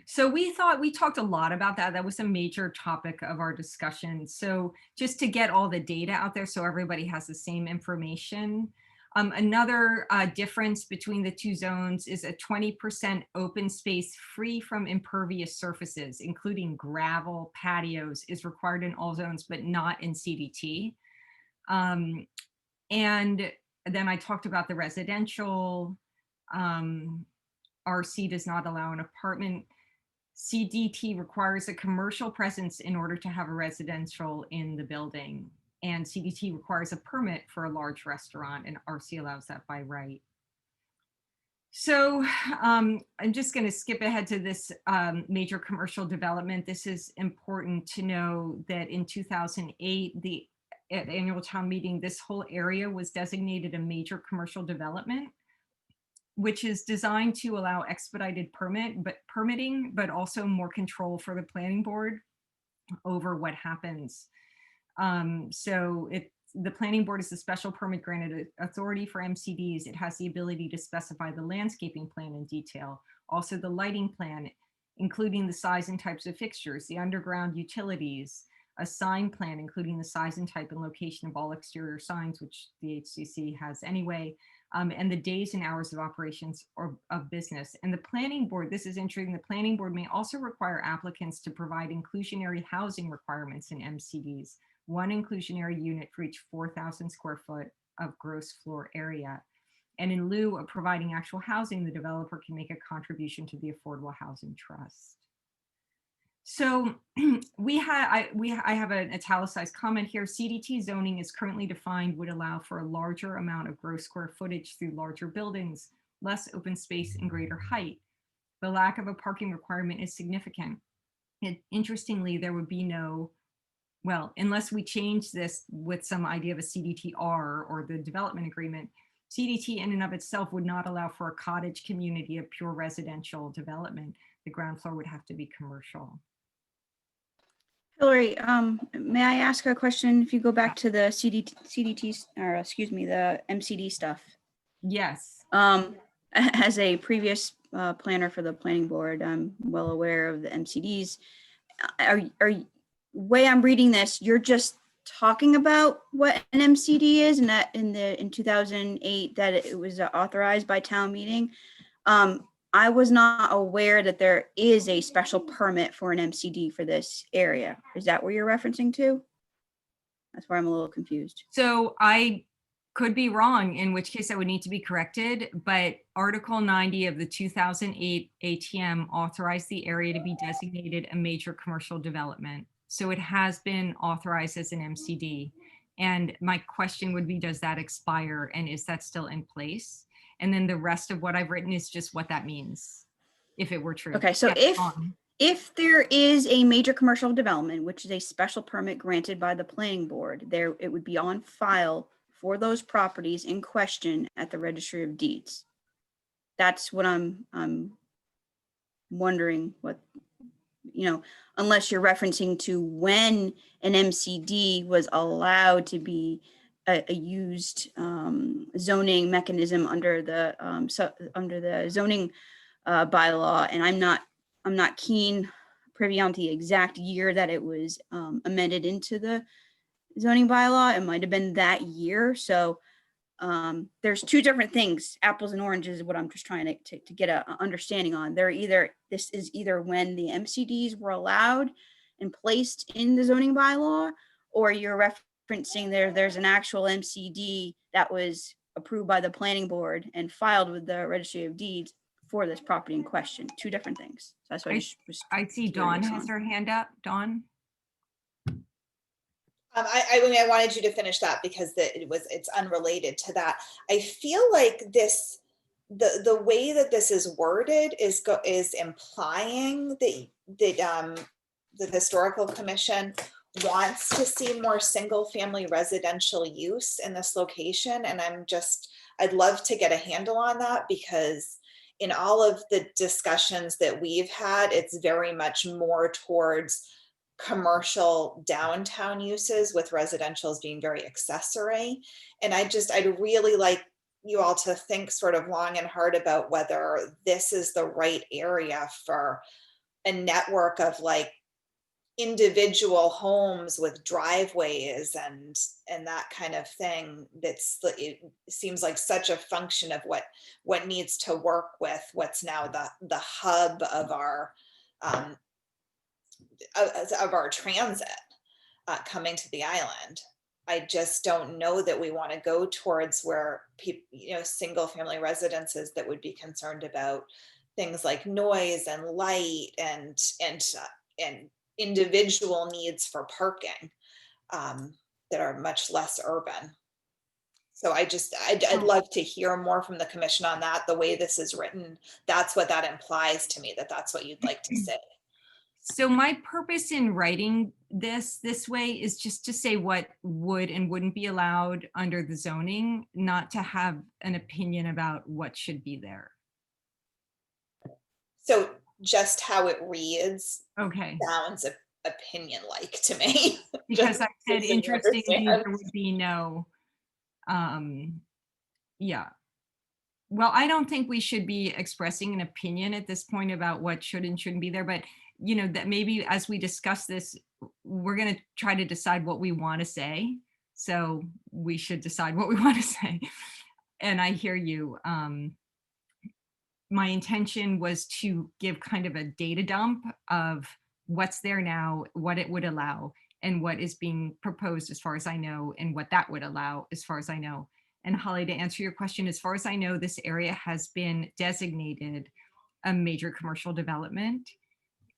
So we talked a lot about that. That was a major topic of our discussion. So just to get all the data out there so everybody has the same information. Another difference between the two zones is a 20% open space free from impervious surfaces, including gravel, patios, is required in all zones, but not in CDT. And then I talked about the residential. RC does not allow an apartment. CDT requires a commercial presence in order to have a residential in the building. And CDT requires a permit for a large restaurant, and RC allows that by right. So I'm just going to skip ahead to this major commercial development. This is important to know that in 2008, at the annual town meeting, this whole area was designated a major commercial development, which is designed to allow expedited permitting, but also more control for the planning board over what happens. So the planning board is the special permit granted authority for MCDs. It has the ability to specify the landscaping plan in detail, also the lighting plan, including the size and types of fixtures, the underground utilities, a sign plan, including the size and type and location of all exterior signs, which the HCC has anyway, and the days and hours of operations or of business. And the planning board, this is interesting, the planning board may also require applicants to provide inclusionary housing requirements in MCDs, one inclusionary unit for each 4,000 square foot of gross floor area. And in lieu of providing actual housing, the developer can make a contribution to the Affordable Housing Trust. So I have an italicized comment here. CDT zoning is currently defined would allow for a larger amount of gross square footage through larger buildings, less open space and greater height. The lack of a parking requirement is significant. And interestingly, there would be no, well, unless we change this with some idea of a CDTR or the development agreement, CDT in and of itself would not allow for a cottage community of pure residential development. The ground floor would have to be commercial. Hillary, may I ask a question? If you go back to the CDT, or excuse me, the MCD stuff. Yes. As a previous planner for the planning board, I'm well aware of the MCDs. Way I'm reading this, you're just talking about what an MCD is, and that in 2008 that it was authorized by town meeting. I was not aware that there is a special permit for an MCD for this area. Is that what you're referencing to? That's where I'm a little confused. So I could be wrong, in which case I would need to be corrected, but Article 90 of the 2008 ATM authorized the area to be designated a major commercial development. So it has been authorized as an MCD. And my question would be, does that expire and is that still in place? And then the rest of what I've written is just what that means, if it were true. Okay, so Yes, if there is a major commercial development, which is a special permit granted by the planning board, it would be on file for those properties in question at the Registry of Deeds. That's what I'm wondering, what, unless you're referencing to when an MCD was allowed to be a used zoning mechanism under the zoning bylaw, and I'm not privy on the exact year that it was amended into the zoning bylaw. It might have been that year. So there's two different things, apples and oranges, is what I'm just trying to get an understanding on. This is either when the MCDs were allowed and placed in the zoning bylaw, or you're referencing there's an actual MCD that was approved by the planning board and filed with the Registry of Deeds for this property in question. Two different things. So that's what I see Dawn has her hand up. Dawn? I wanted you to finish that because it's unrelated to that. I feel like the way that this is worded is implying that the Historical Commission wants to see more single family residential use in this location. And I'd love to get a handle on that, because in all of the discussions that we've had, it's very much more towards commercial downtown uses, with residentials being very accessory. And I'd really like you all to think sort of long and hard about whether this is the right area for a network of like individual homes with driveways and that kind of thing. It seems like such a function of what needs to work with what's now the hub of our transit coming to the island. I just don't know that we want to go towards where people, single family residences that would be concerned about things like noise and light and individual needs for parking that are much less urban. So I'd love to hear more from the commission on that. The way this is written, that's what that implies to me, that's what you'd like to say. So my purpose in writing this way is just to say what would and wouldn't be allowed under the zoning, not to have an opinion about what should be there. So just how it reads, okay, sounds opinion-like to me. Because I said interestingly there would be no, yeah. Well, I don't think we should be expressing an opinion at this point about what should and shouldn't be there, but that maybe as we discuss this, we're going to try to decide what we want to say. So we should decide what we want to say. And I hear you. My intention was to give kind of a data dump of what's there now, what it would allow, and what is being proposed as far as I know, and what that would allow as far as I know. And Holly, to answer your question, as far as I know, this area has been designated a major commercial development.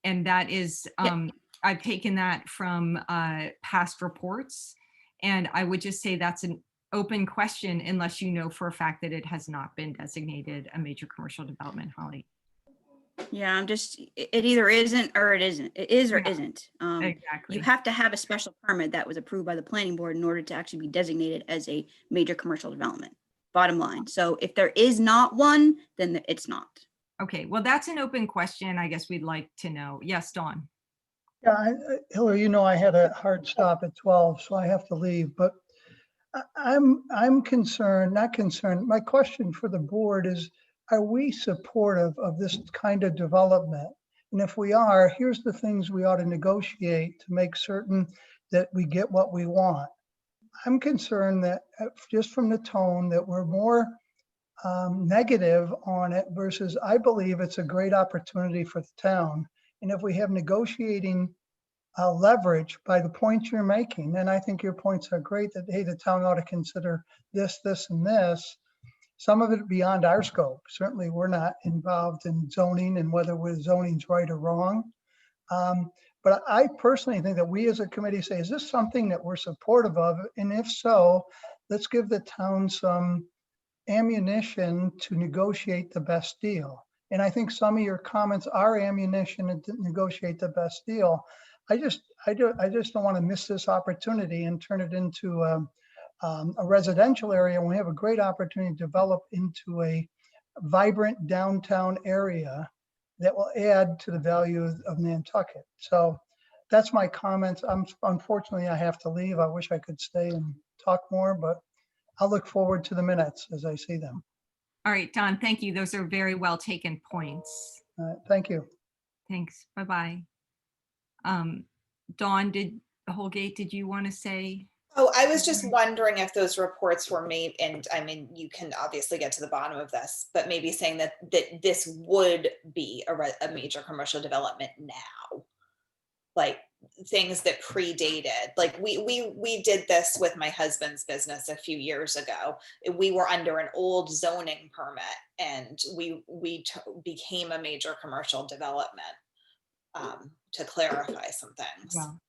And that is, I've taken that from past reports. And I would just say that's an open question unless you know for a fact that it has not been designated a major commercial development, Holly. Yeah, it either isn't or it isn't. It is or Yeah, isn't. Exactly. You have to have a special permit that was approved by the planning board in order to actually be designated as a major commercial development, bottom line. So if there is not one, then it's not. Okay, well, that's an open question. I guess we'd like to know. Yes, Dawn. Yeah, Hillary, I had a hard stop at 12, so I have to leave, but I'm concerned, not concerned. My question for the board is, are we supportive of this kind of development? And if we are, here's the things we ought to negotiate to make certain that we get what we want. I'm concerned that just from the tone that we're more negative on it versus I believe it's a great opportunity for the town. And if we have negotiating leverage by the points you're making, then I think your points are great that, hey, the town ought to consider this, this, and this. Some of it beyond our scope. Certainly we're not involved in zoning and whether zoning's right or wrong. But I personally think that we as a committee say, is this something that we're supportive of? And if so, let's give the town some ammunition to negotiate the best deal. And I think some of your comments are ammunition to negotiate the best deal. I just don't want to miss this opportunity and turn it into a residential area when we have a great opportunity to develop into a vibrant downtown area that will add to the value of Nantucket. So that's my comments. Unfortunately, I have to leave. I wish I could stay and talk more, but I'll look forward to the minutes as I see them. All right, Don, thank you. Those are very well taken points. Thank you. Thanks. Bye-bye. Dawn, Holgate, did you want to say? Oh, I was just wondering if those reports were made, and I mean, you can obviously get to the bottom of this, but maybe saying that this would be a major commercial development now, like things that predated. Like we did this with my husband's business a few years ago. We were under an old zoning permit, and we became a major commercial development to clarify some things. Wow.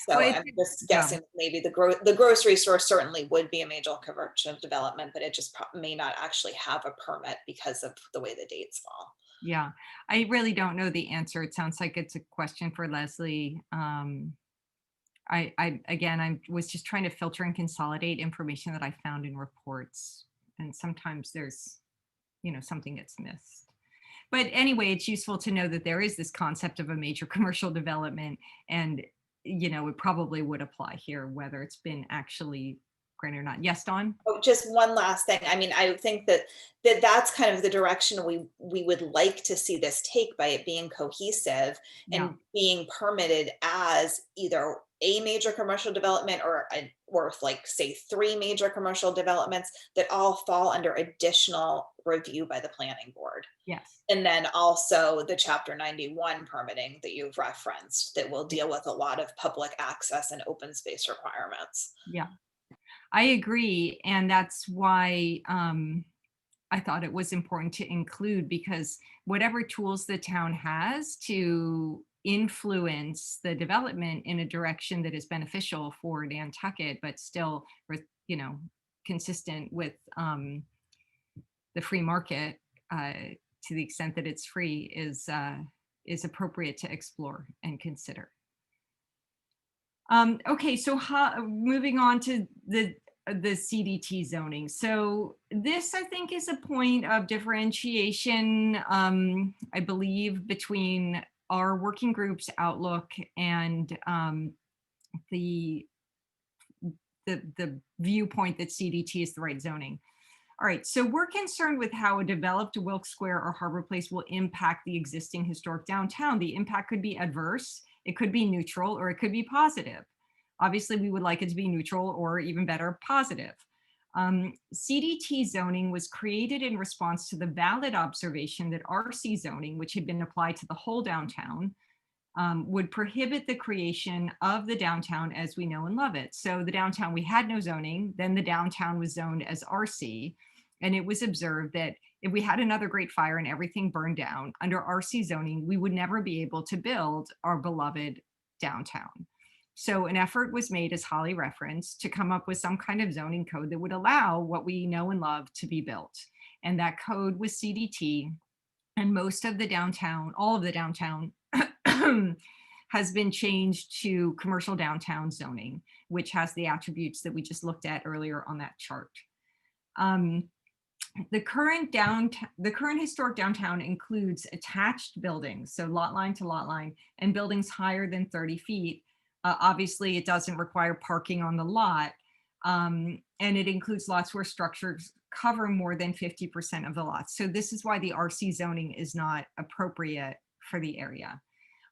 So Well, I'm just guessing maybe the grocery store certainly would be a major commercial development, but it just may not actually have a permit because of the way the dates fall. Yeah, I really don't know the answer. It sounds like it's a question for Leslie. Again, I was just trying to filter and consolidate information that I found in reports, and sometimes there's, something gets missed. But anyway, it's useful to know that there is this concept of a major commercial development, and it probably would apply here, whether it's been actually granted or not. Yes, Dawn? Oh, just one last thing. I mean, I think that's kind of the direction we would like to see this take, by it being cohesive and being permitted as either a major commercial development or like say 3 major commercial developments that all fall under additional review by the planning board. Yes. And then also the Chapter 91 permitting that you've referenced that will deal with a lot of public access and open space requirements. Yeah, I agree. And that's why I thought it was important to include, because whatever tools the town has to influence the development in a direction that is beneficial for Nantucket, but still, consistent with the free market, to the extent that it's free, is appropriate to explore and consider. Okay, so moving on to the Cdt zoning. So this, I think, is a point of differentiation, I believe, between our working group's outlook and the viewpoint that Cdt is the right zoning. All right, so we're concerned with how a developed Wilkes Square or Harbor Place will impact the existing historic downtown. The impact could be adverse, it could be neutral, or it could be positive. Obviously, we would like it to be neutral, or even better, positive. Cdt zoning was created in response to the valid observation that RC zoning, which had been applied to the whole downtown, would prohibit the creation of the downtown as we know and love it. So the downtown, we had no zoning, then the downtown was zoned as RC. And it was observed that if we had another great fire and everything burned down under RC zoning, we would never be able to build our beloved downtown. So an effort was made, as Holly referenced, to come up with some kind of zoning code that would allow what we know and love to be built. And that code was CDT. And most of the downtown, all of the downtown has been changed to commercial downtown zoning, which has the attributes that we just looked at earlier on that chart. The current historic downtown includes attached buildings, so lot line to lot line, and buildings higher than 30 feet. Obviously, it doesn't require parking on the lot, and it includes lots where structures cover more than 50% of the lots. So this is why the RC zoning is not appropriate for the area.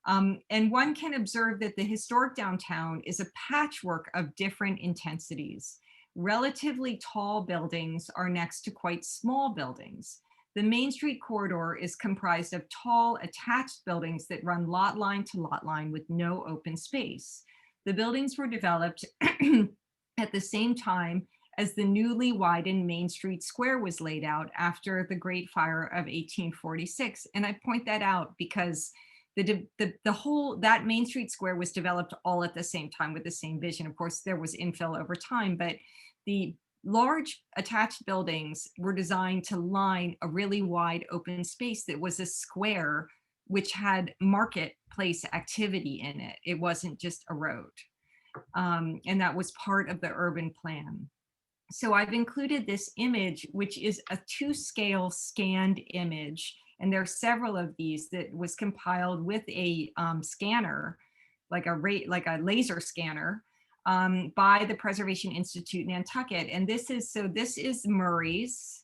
And one can observe that the historic downtown is a patchwork of different intensities. Relatively tall buildings are next to quite small buildings. The Main Street corridor is comprised of tall attached buildings that run lot line to lot line with no open space. The buildings were developed at the same time as the newly widened Main Street Square was laid out after the Great Fire of 1846. And I point that out because that Main Street Square was developed all at the same time with the same vision. Of course, there was infill over time, but the large attached buildings were designed to line a really wide open space that was a square, which had marketplace activity in it. It wasn't just a road. And that was part of the urban plan. So I've included this image, which is a 2-scale scanned image. And there are several of these that was compiled with a scanner, like a laser scanner, by the Preservation Institute Nantucket. And this is Murray's,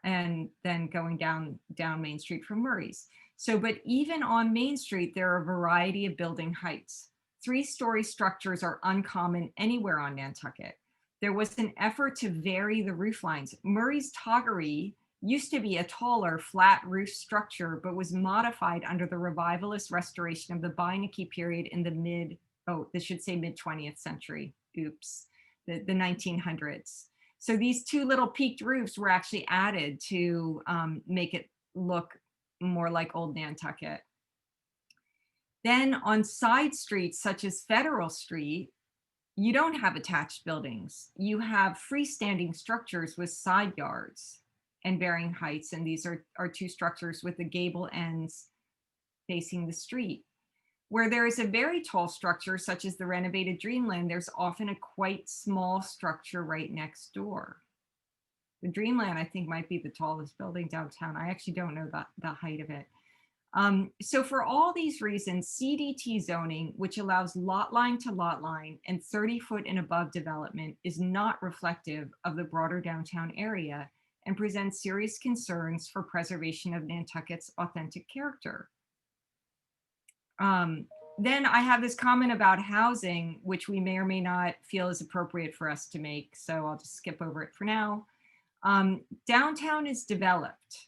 and then going down Main Street from Murray's. So, but even on Main Street, there are a variety of building heights. 3-story structures are uncommon anywhere on Nantucket. There was an effort to vary the roof lines. Murray's Toggery used to be a taller, flat roof structure, but was modified under the revivalist restoration of the Beinecke period in the mid-20th century. Oops, the 1900s. So these 2 little peaked roofs were actually added to make it look more like old Nantucket. Then on side streets, such as Federal Street, you don't have attached buildings. You have freestanding structures with side yards and varying heights. And these are 2 structures with the gable ends facing the street. Where there is a very tall structure, such as the renovated Dreamland, there's often a quite small structure right next door. The Dreamland, I think, might be the tallest building downtown. I actually don't know the height of it. So for all these reasons, CDT zoning, which allows lot line to lot line and 30-foot and above development, is not reflective of the broader downtown area and presents serious concerns for preservation of Nantucket's authentic character. Then I have this comment about housing, which we may or may not feel is appropriate for us to make, so I'll just skip over it for now. Downtown is developed,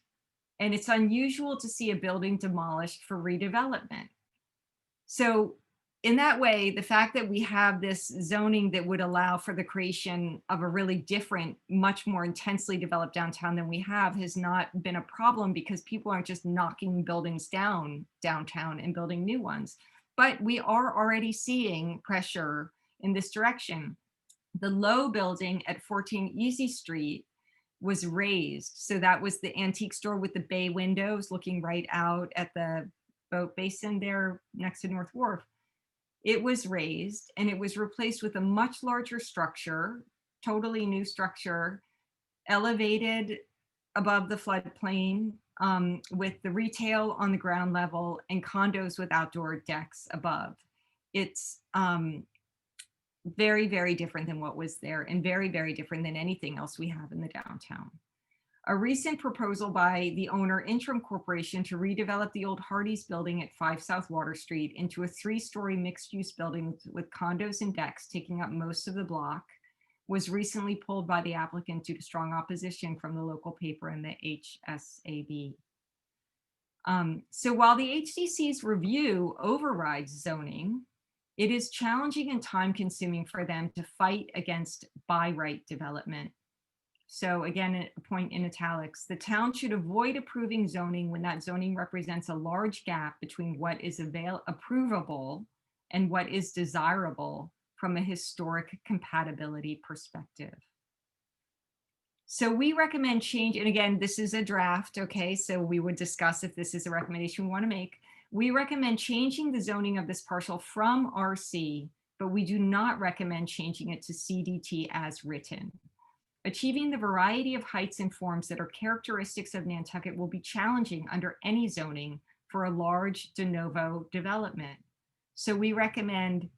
and it's unusual to see a building demolished for redevelopment. So in that way, the fact that we have this zoning that would allow for the creation of a really different, much more intensely developed downtown than we have has not been a problem, because people aren't just knocking buildings down downtown and building new ones. But we are already seeing pressure in this direction. The low building at 14 Easy Street was raised. So that was the antique store with the bay windows looking right out at the boat basin there next to North Wharf. It was raised and it was replaced with a much larger structure, totally new structure, elevated above the floodplain, with the retail on the ground level and condos with outdoor decks above. It's very, very different than what was there, and very, very different than anything else we have in the downtown. A recent proposal by the owner Interim Corporation to redevelop the old Hardee's building at 5 South Water Street into a 3-story mixed-use building with condos and decks taking up most of the block was recently pulled by the applicant due to strong opposition from the local paper and the HSAB. So while the HDC's review overrides zoning, it is challenging and time-consuming for them to fight against by right development. So again, a point in italics. The town should avoid approving zoning when that zoning represents a large gap between what is approvable and what is desirable from a historic compatibility perspective. So we recommend change, and again, this is a draft, okay? So we would discuss if this is a recommendation we want to make. We recommend changing the zoning of this parcel from RC, but we do not recommend changing it to CDT as written. Achieving the variety of heights and forms that are characteristics of Nantucket will be challenging under any zoning for a large de novo development. So we recommend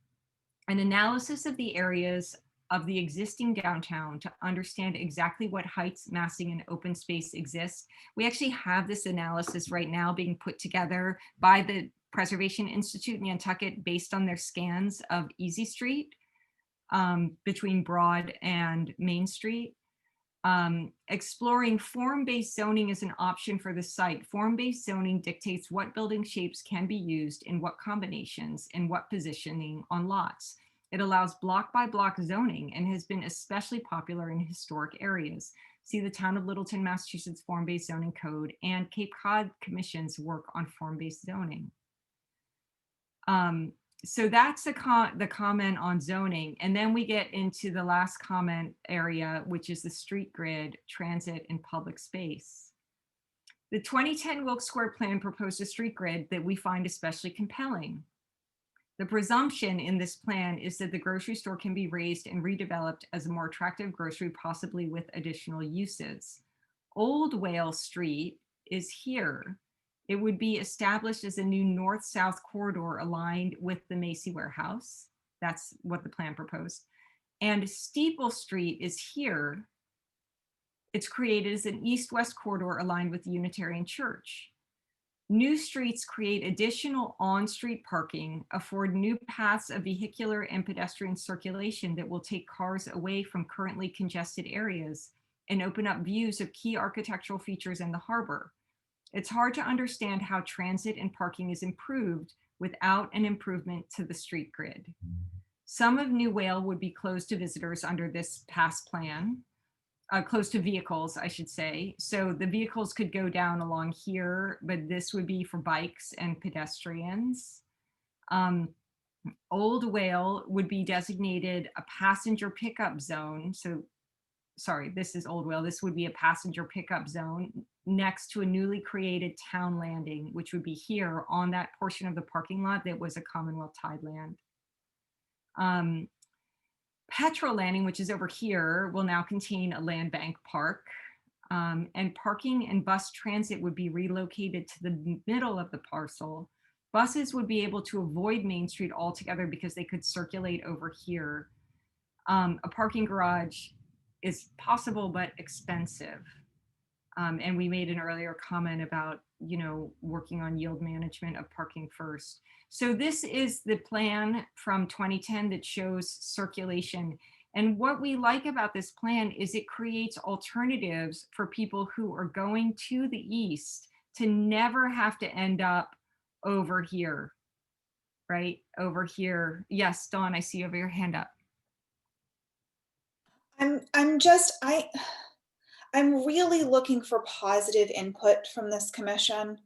an analysis of the areas of the existing downtown to understand exactly what heights, massing, and open space exist. We actually have this analysis right now being put together by the Preservation Institute in Nantucket based on their scans of Easy Street between Broad and Main Street. Exploring form-based zoning is an option for the site. Form-based zoning dictates what building shapes can be used in what combinations and what positioning on lots. It allows block by block zoning and has been especially popular in historic areas. See the Town of Littleton, Massachusetts Form-Based Zoning Code and Cape Cod Commission's work on form-based zoning. So that's the comment on zoning. And then we get into the last comment area, which is the street grid, transit, and public space. The 2010 Wilkes Square plan proposed a street grid that we find especially compelling. The presumption in this plan is that the grocery store can be raised and redeveloped as a more attractive grocery, possibly with additional uses. Old Whale Street is here. It would be established as a new north-south corridor aligned with the Macy warehouse. That's what the plan proposed. And Steeple Street is here. It's created as an east-west corridor aligned with the Unitarian Church. New streets create additional on-street parking, afford new paths of vehicular and pedestrian circulation that will take cars away from currently congested areas and open up views of key architectural features in the harbor. It's hard to understand how transit and parking is improved without an improvement to the street grid. Some of New Whale would be closed to visitors under this past plan. Close to vehicles, I should say. So the vehicles could go down along here, but this would be for bikes and pedestrians. Old Whale would be designated a passenger pickup zone. So, sorry, this is Old Whale. This would be a passenger pickup zone next to a newly created town landing, which would be here on that portion of the parking lot that was a Commonwealth tide land. Petrol Landing, which is over here, will now contain a land bank park, and parking and bus transit would be relocated to the middle of the parcel. Buses would be able to avoid Main Street altogether because they could circulate over here. A parking garage is possible but expensive. And we made an earlier comment about, working on yield management of parking first. So this is the plan from 2010 that shows circulation. And what we like about this plan is it creates alternatives for people who are going to the east to never have to end up over here, right? Over here. Yes, Dawn, I see you have your hand up. I'm really looking for positive input from this commission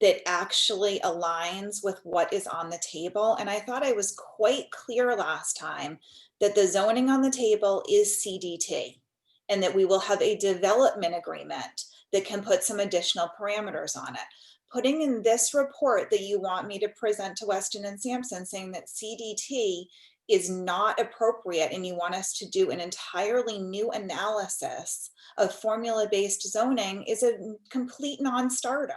that actually aligns with what is on the table. And I thought I was quite clear last time that the zoning on the table is CDT and that we will have a development agreement that can put some additional parameters on it. Putting in this report that you want me to present to Weston and Sampson saying that CDT is not appropriate and you want us to do an entirely new analysis of formula-based zoning is a complete non-starter.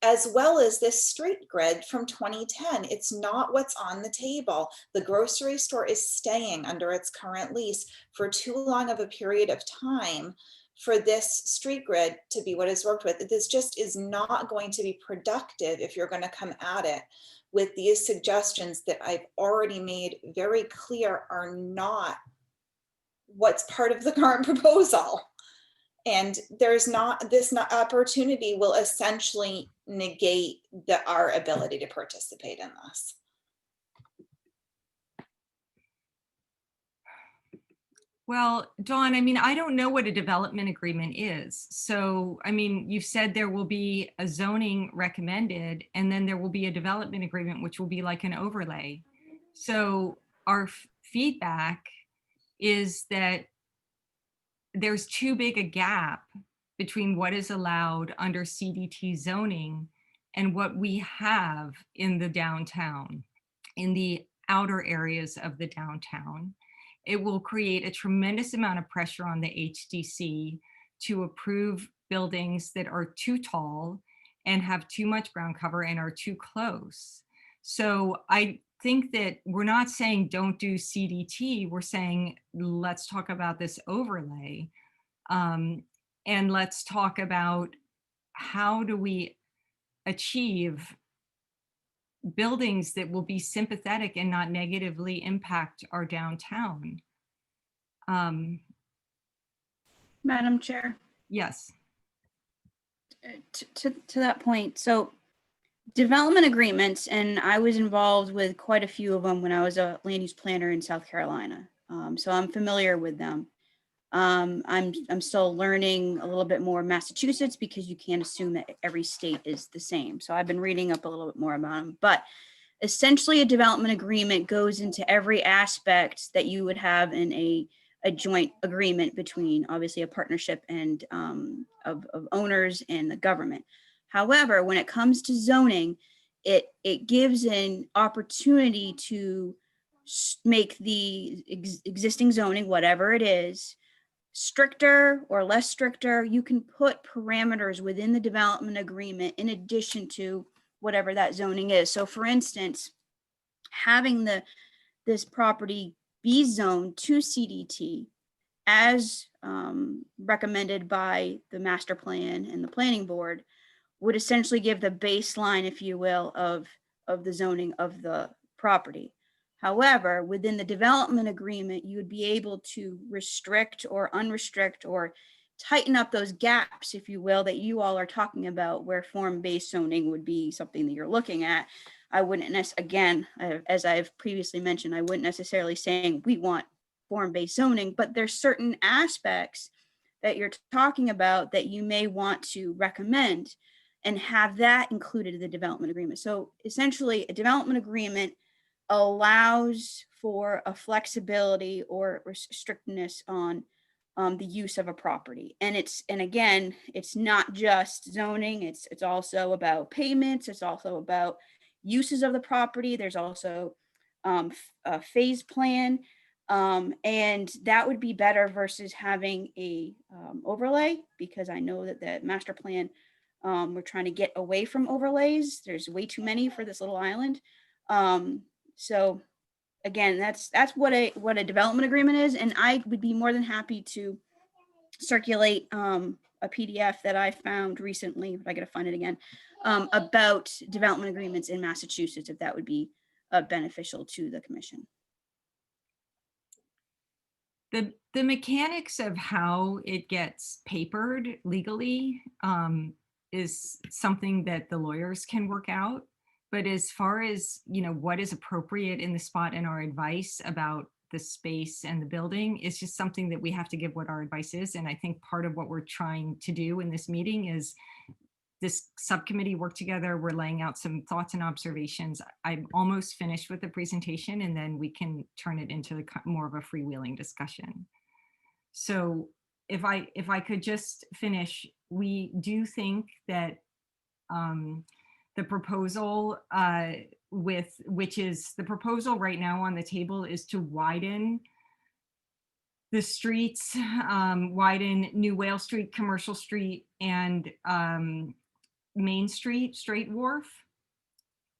As well as this street grid from 2010. It's not what's on the table. The grocery store is staying under its current lease for too long of a period of time for this street grid to be what is worked with. This just is not going to be productive if you're going to come at it with these suggestions that I've already made very clear are not what's part of the current proposal. And there's not, this opportunity will essentially negate our ability to participate in this. Well, Dawn, I mean, I don't know what a development agreement is. So, I mean, you've said there will be a zoning recommended, and then there will be a development agreement, which will be like an overlay. So our feedback is that there's too big a gap between what is allowed under CDT zoning and what we have in the downtown, in the outer areas of the downtown. It will create a tremendous amount of pressure on the HDC to approve buildings that are too tall and have too much ground cover and are too close. So I think that we're not saying don't do CDT, we're saying let's talk about this overlay. And let's talk about how do we achieve buildings that will be sympathetic and not negatively impact our downtown. Madam Chair, Yes. to that point, so development agreements, and I was involved with quite a few of them when I was a land use planner in South Carolina. So I'm familiar with them. I'm still learning a little bit more Massachusetts because you can't assume that every state is the same. So I've been reading up a little bit more about them, but essentially a development agreement goes into every aspect that you would have in a joint agreement between obviously a partnership and of owners and the government. However, when it comes to zoning, it gives an opportunity to make the existing zoning, whatever it is, stricter or less stricter. You can put parameters within the development agreement in addition to whatever that zoning is. So for instance, having this property be zoned to CDT as recommended by the master plan and the planning board would essentially give the baseline, if you will, of the zoning of the property. However, within the development agreement, you would be able to restrict or unrestrict or tighten up those gaps, if you will, that you all are talking about, where form-based zoning would be something that you're looking at. I wouldn't, again, as I've previously mentioned, I wouldn't necessarily saying we want form-based zoning, but there's certain aspects that you're talking about that you may want to recommend and have that included in the development agreement. So essentially, a development agreement allows for a flexibility or strictness on the use of a property. And again, it's not just zoning, it's also about payments, it's also about uses of the property. There's also a phase plan, and that would be better versus having a overlay, because I know that the master plan, we're trying to get away from overlays. There's way too many for this little island. So again, that's what a development agreement is. And I would be more than happy to circulate a PDF that I found recently, if I gotta find it again, about development agreements in Massachusetts, if that would be beneficial to the commission. The mechanics of how it gets papered legally is something that the lawyers can work out. But as far as, what is appropriate in the spot and our advice about the space and the building is just something that we have to give what our advice is. And I think part of what we're trying to do in this meeting is this subcommittee work together. We're laying out some thoughts and observations. I'm almost finished with the presentation, and then we can turn it into more of a freewheeling discussion. So if I could just finish, we do think that the proposal which is the proposal right now on the table is to widen the streets, widen New Whale Street, Commercial Street, and Main Street, Straight Wharf.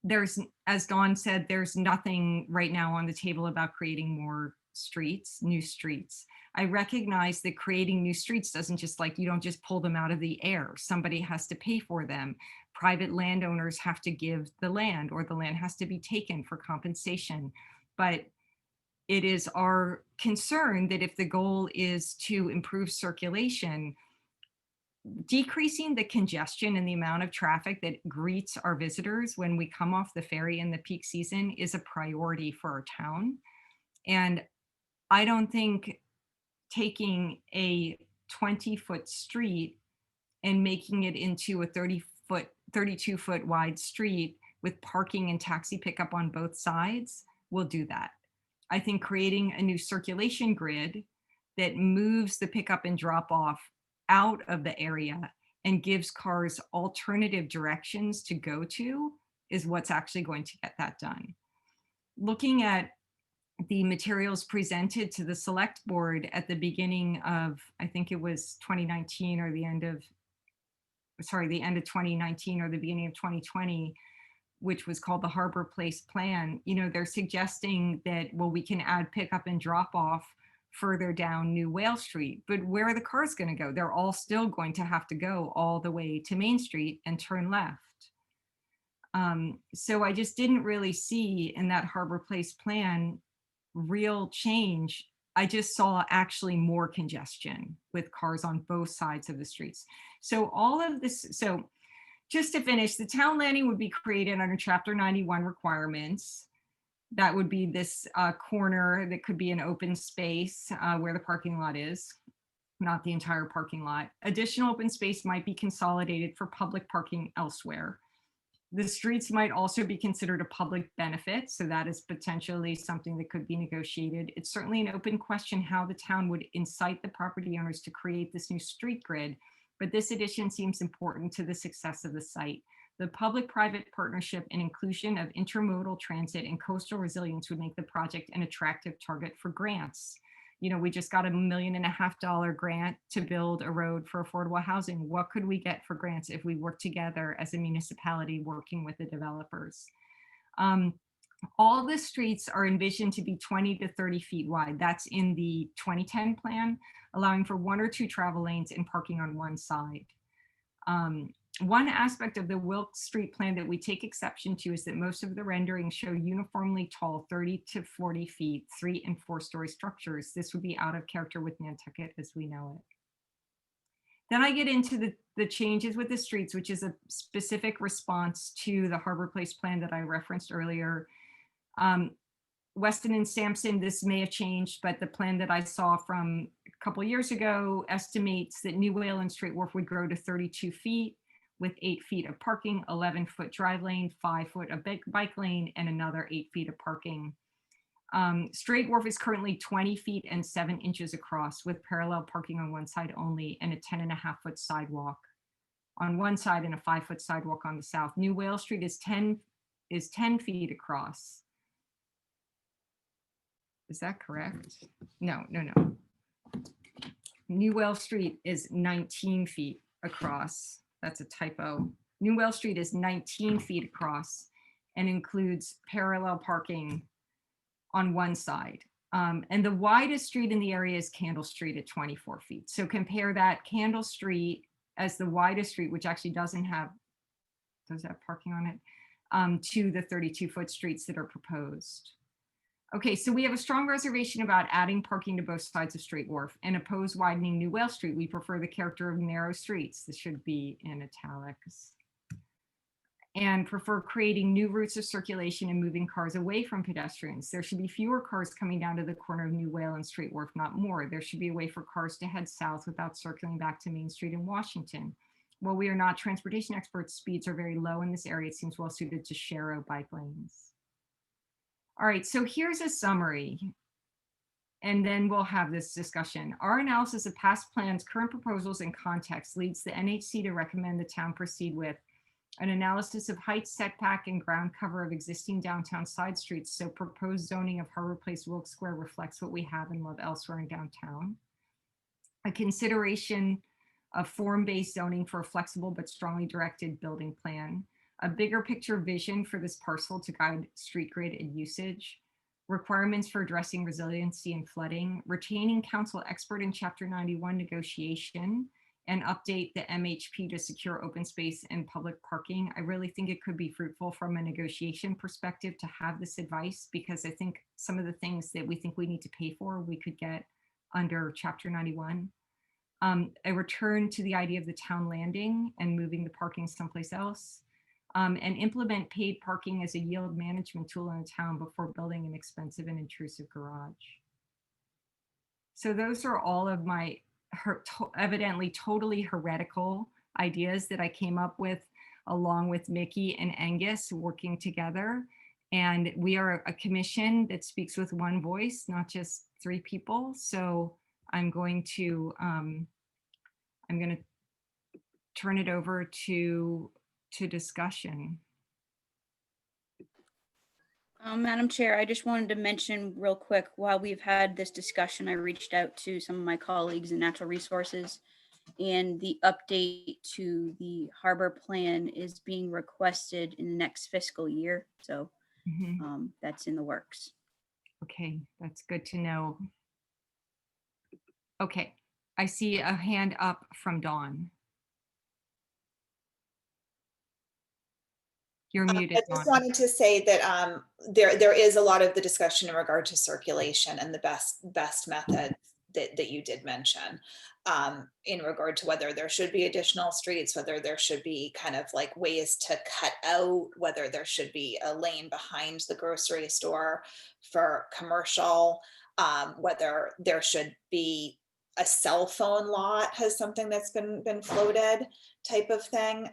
There's, as Dawn said, there's nothing right now on the table about creating more streets, new streets. I recognize that creating new streets doesn't just you don't just pull them out of the air. Somebody has to pay for them. Private landowners have to give the land, or the land has to be taken for compensation. But it is our concern that if the goal is to improve circulation, decreasing the congestion and the amount of traffic that greets our visitors when we come off the ferry in the peak season is a priority for our town. And I don't think taking a 20-foot street and making it into a 32-foot wide street with parking and taxi pickup on both sides will do that. I think creating a new circulation grid that moves the pickup and drop off out of the area and gives cars alternative directions to go to is what's actually going to get that done. Looking at the materials presented to the select board at the beginning of, I think it was 2019 or the end of 2019 or the beginning of 2020, which was called the Harbor Place Plan, they're suggesting that, well, we can add pickup and drop off further down New Whale Street, but where are the cars going to go? They're all still going to have to go all the way to Main Street and turn left. So I just didn't really see in that Harbor Place Plan real change. I just saw actually more congestion with cars on both sides of the streets. So all of this, so just to finish, the town landing would be created under Chapter 91 requirements. That would be this corner that could be an open space where the parking lot is, not the entire parking lot. Additional open space might be consolidated for public parking elsewhere. The streets might also be considered a public benefit, so that is potentially something that could be negotiated. It's certainly an open question how the town would incite the property owners to create this new street grid, but this addition seems important to the success of the site. The public-private partnership and inclusion of intermodal transit and coastal resilience would make the project an attractive target for grants. We just got $1.5 million grant to build a road for affordable housing. What could we get for grants if we work together as a municipality working with the developers? All the streets are envisioned to be 20 to 30 feet wide. That's in the 2010 plan, allowing for 1 or 2 travel lanes and parking on one side. One aspect of the Wilkes Street plan that we take exception to is that most of the renderings show uniformly tall 30 to 40 feet, 3- and 4-story structures. This would be out of character with Nantucket as we know it. Then I get into the changes with the streets, which is a specific response to the Harbor Place plan that I referenced earlier. Weston and Sampson, this may have changed, but the plan that I saw from a couple years ago estimates that New Whale and Straight Wharf would grow to 32 feet with 8 feet of parking, 11-foot drive lane, 5 foot of bike lane, and another 8 feet of parking. Straight Wharf is currently 20 feet and 7 inches across with parallel parking on one side only and a 10.5-foot sidewalk on one side and a 5-foot sidewalk on the south. New Whale Street is 10 feet across. Is that correct? No. New Whale Street is 19 feet across. That's a typo. New Whale Street is 19 feet across and includes parallel parking on one side. And the widest street in the area is Candle Street at 24 feet. So compare that Candle Street as the widest street, which actually does have parking on it, to the 32-foot streets that are proposed. Okay, so we have a strong reservation about adding parking to both sides of Straight Wharf and oppose widening New Whale Street. We prefer the character of narrow streets. This should be in italics. And prefer creating new routes of circulation and moving cars away from pedestrians. There should be fewer cars coming down to the corner of New Whale and Straight Wharf, not more. There should be a way for cars to head south without circling back to Main Street in Washington. While we are not transportation experts, speeds are very low in this area. It seems well suited to share bike lanes. All right, so here's a summary, and then we'll have this discussion. Our analysis of past plans, current proposals, and context leads the NHC to recommend the town proceed with an analysis of height, setback, and ground cover of existing downtown side streets, so proposed zoning of Harbor Place Wilkes Square reflects what we have and love elsewhere in downtown. A consideration of form-based zoning for a flexible but strongly directed building plan. A bigger picture vision for this parcel to guide street grid and usage, requirements for addressing resiliency and flooding, retaining council expert in Chapter 91 negotiation, and update the MHP to secure open space and public parking. I really think it could be fruitful from a negotiation perspective to have this advice, because I think some of the things that we think we need to pay for, we could get under Chapter 91. A return to the idea of the town landing and moving the parking someplace else. And implement paid parking as a yield management tool in the town before building an expensive and intrusive garage. So those are all of my evidently totally heretical ideas that I came up with along with Mickey and Angus working together. And we are a commission that speaks with one voice, not just three people. So I'm going to turn it over to discussion. Madam Chair, I just wanted to mention real quick, while we've had this discussion, I reached out to some of my colleagues in natural resources, and the update to the harbor plan is being requested in the next fiscal year. So that's in the works. Okay, that's good to know. Okay, I see a hand up from Dawn. You're muted, I just Dawn. wanted to say that there is a lot of the discussion in regard to circulation and the best method that you did mention, in regard to whether there should be additional streets, whether there should be kind of like ways to cut out, whether there should be a lane behind the grocery store for commercial, whether there should be a cell phone lot, has something that's been floated type of thing,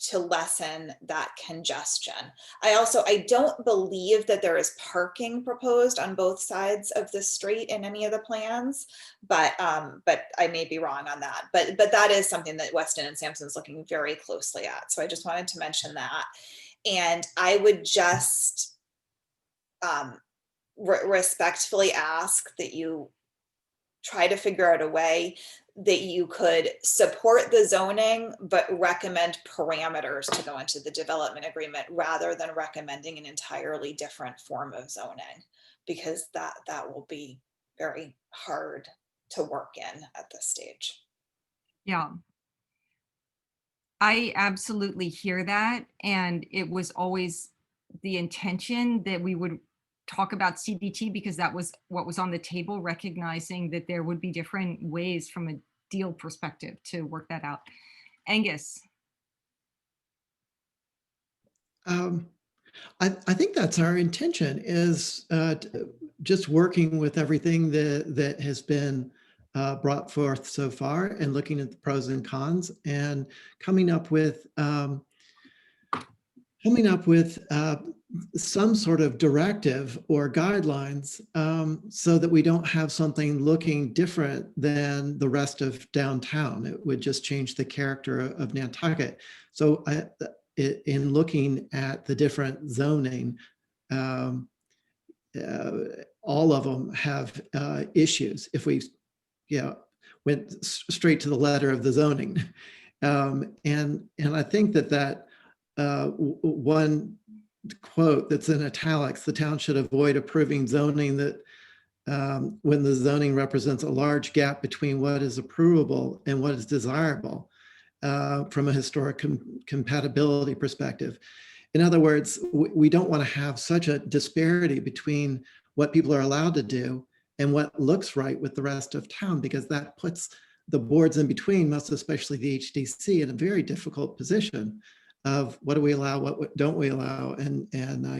to lessen that congestion. I don't believe that there is parking proposed on both sides of the street in any of the plans, but I may be wrong on that. But that is something that Weston and Sampson's looking very closely at. So I just wanted to mention that. And I would just respectfully ask that you try to figure out a way that you could support the zoning, but recommend parameters to go into the development agreement rather than recommending an entirely different form of zoning, because that will be very hard to work in at this stage. Yeah. I absolutely hear that. And it was always the intention that we would talk about CDT because that was what was on the table, recognizing that there would be different ways from a deal perspective to work that out. Angus. I think that's our intention, is just working with everything that has been brought forth so far and looking at the pros and cons and coming up with some sort of directive or guidelines, so that we don't have something looking different than the rest of downtown. It would just change the character of Nantucket. So in looking at the different zoning, all of them have issues. If we went straight to the letter of the zoning. And I think that one quote that's in italics, the town should avoid approving zoning that when the zoning represents a large gap between what is approvable and what is desirable from a historic compatibility perspective. In other words, we don't want to have such a disparity between what people are allowed to do and what looks right with the rest of town, because that puts the boards in between, most especially the HDC, in a very difficult position of what do we allow, what don't we allow, and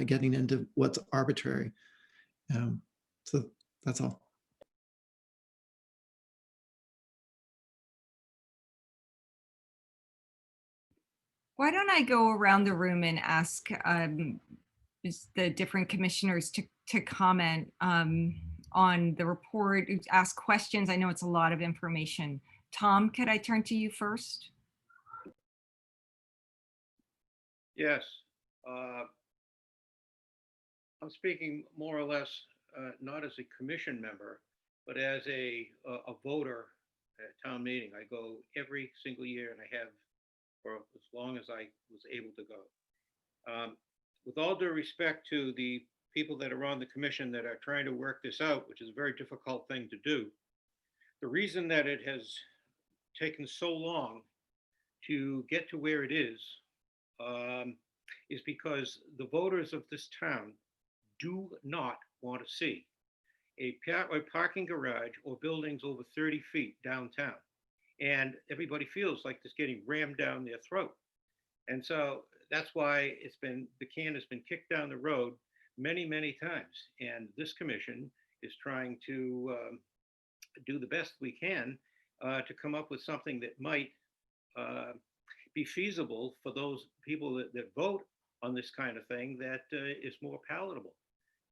getting into what's arbitrary. So that's all. Why don't I go around the room and ask the different commissioners to comment on the report, ask questions. I know it's a lot of information. Tom, could I turn to you first? Yes. I'm speaking more or less not as a commission member, but as a voter at town meeting. I go every single year, and I have for as long as I was able to go. With all due respect to the people that are on the commission that are trying to work this out, which is a very difficult thing to do, the reason that it has taken so long to get to where it is because the voters of this town do not want to see a parking garage or buildings over 30 feet downtown. And everybody feels like it's getting rammed down their throat. And so that's why the can has been kicked down the road many, many times. And this commission is trying to do the best we can to come up with something that might be feasible for those people that vote on this kind of thing, that is more palatable.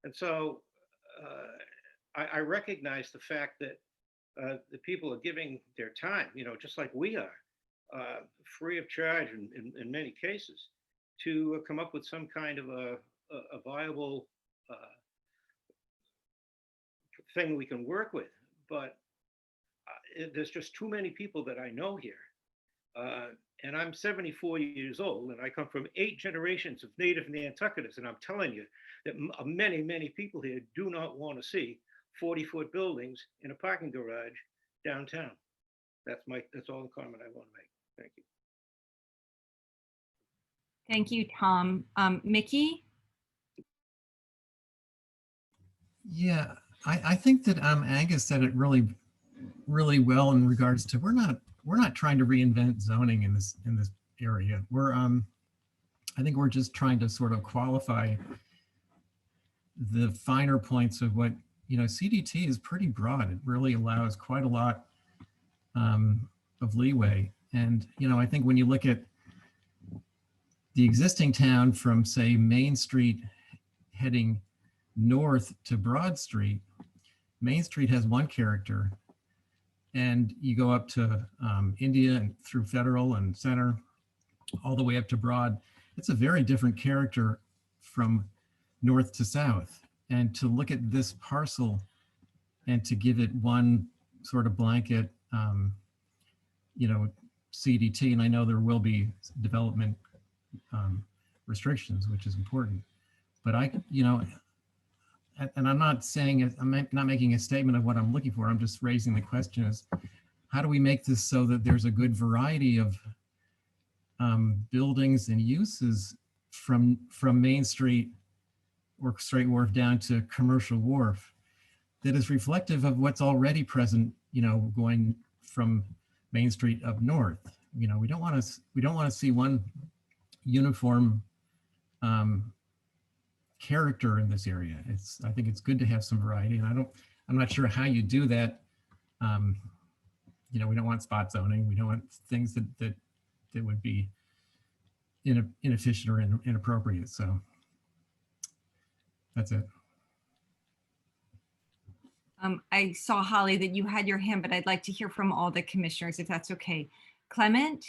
And so I recognize the fact that the people are giving their time, just like we are, free of charge in many cases, to come up with some kind of a viable thing we can work with. But there's just too many people that I know here. And I'm 74 years old, and I come from 8 generations of native Nantucketers. And I'm telling you that many, many people here do not want to see 40-foot buildings in a parking garage downtown. That's all the comment I want to make. Thank you. Thank you, Tom. Mickey? Yeah, I think that Angus said it really, really well in regards to we're not trying to reinvent zoning in this area. I think we're just trying to sort of qualify the finer points of what, CDT is pretty broad. It really allows quite a lot of leeway. And, I think when you look at the existing town from, say, Main Street heading north to Broad Street, Main Street has one character, and you go up to India and through Federal and Center, all the way up to Broad. It's a very different character from north to south. And to look at this parcel and to give it one sort of blanket, CDT, and I know there will be development restrictions, which is important. But and I'm not saying, I'm not making a statement of what I'm looking for. I'm just raising the question is, how do we make this so that there's a good variety of buildings and uses from Main Street or Straight Wharf down to Commercial Wharf that is reflective of what's already present, going from Main Street up north. We don't want to see one uniform character in this area. I think it's good to have some variety, and I'm not sure how you do that. We don't want spot zoning. We don't want things that would be inefficient or inappropriate. So that's it. I saw, Holly, that you had your hand, but I'd like to hear from all the commissioners, if that's okay. Clement?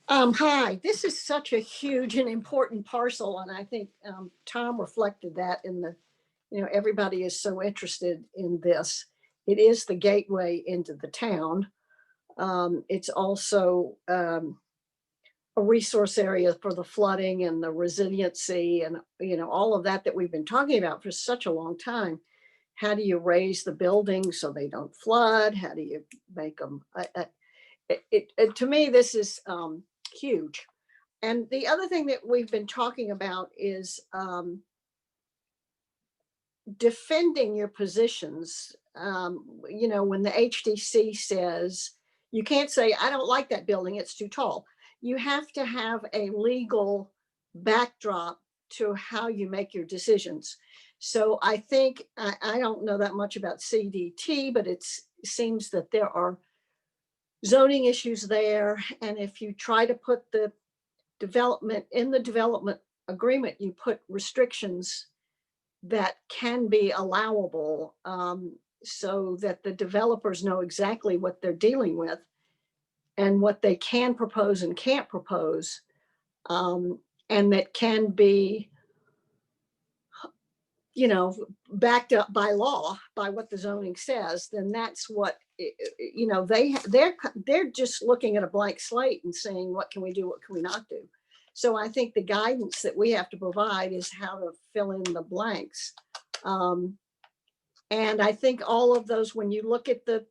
Hi, this is such a huge and important parcel, and I think Tom reflected that in the, everybody is so interested in this. It is the gateway into the town. It's also a resource area for the flooding and the resiliency and, all of that we've been talking about for such a long time. How do you raise the buildings so they don't flood? How do you make them? To me, this is huge. And the other thing that we've been talking about is defending your positions. When the HDC says, you can't say, I don't like that building, it's too tall. You have to have a legal backdrop to how you make your decisions. So I think, I don't know that much about CDT, but it seems that there are zoning issues there. And if you try to put the development in the development agreement, you put restrictions that can be allowable, so that the developers know exactly what they're dealing with and what they can propose and can't propose, and that can be, backed up by law, by what the zoning says, then that's what, they're just looking at a blank slate and saying, what can we do? What can we not do? So I think the guidance that we have to provide is how to fill in the blanks. And I think all of those, when you look at the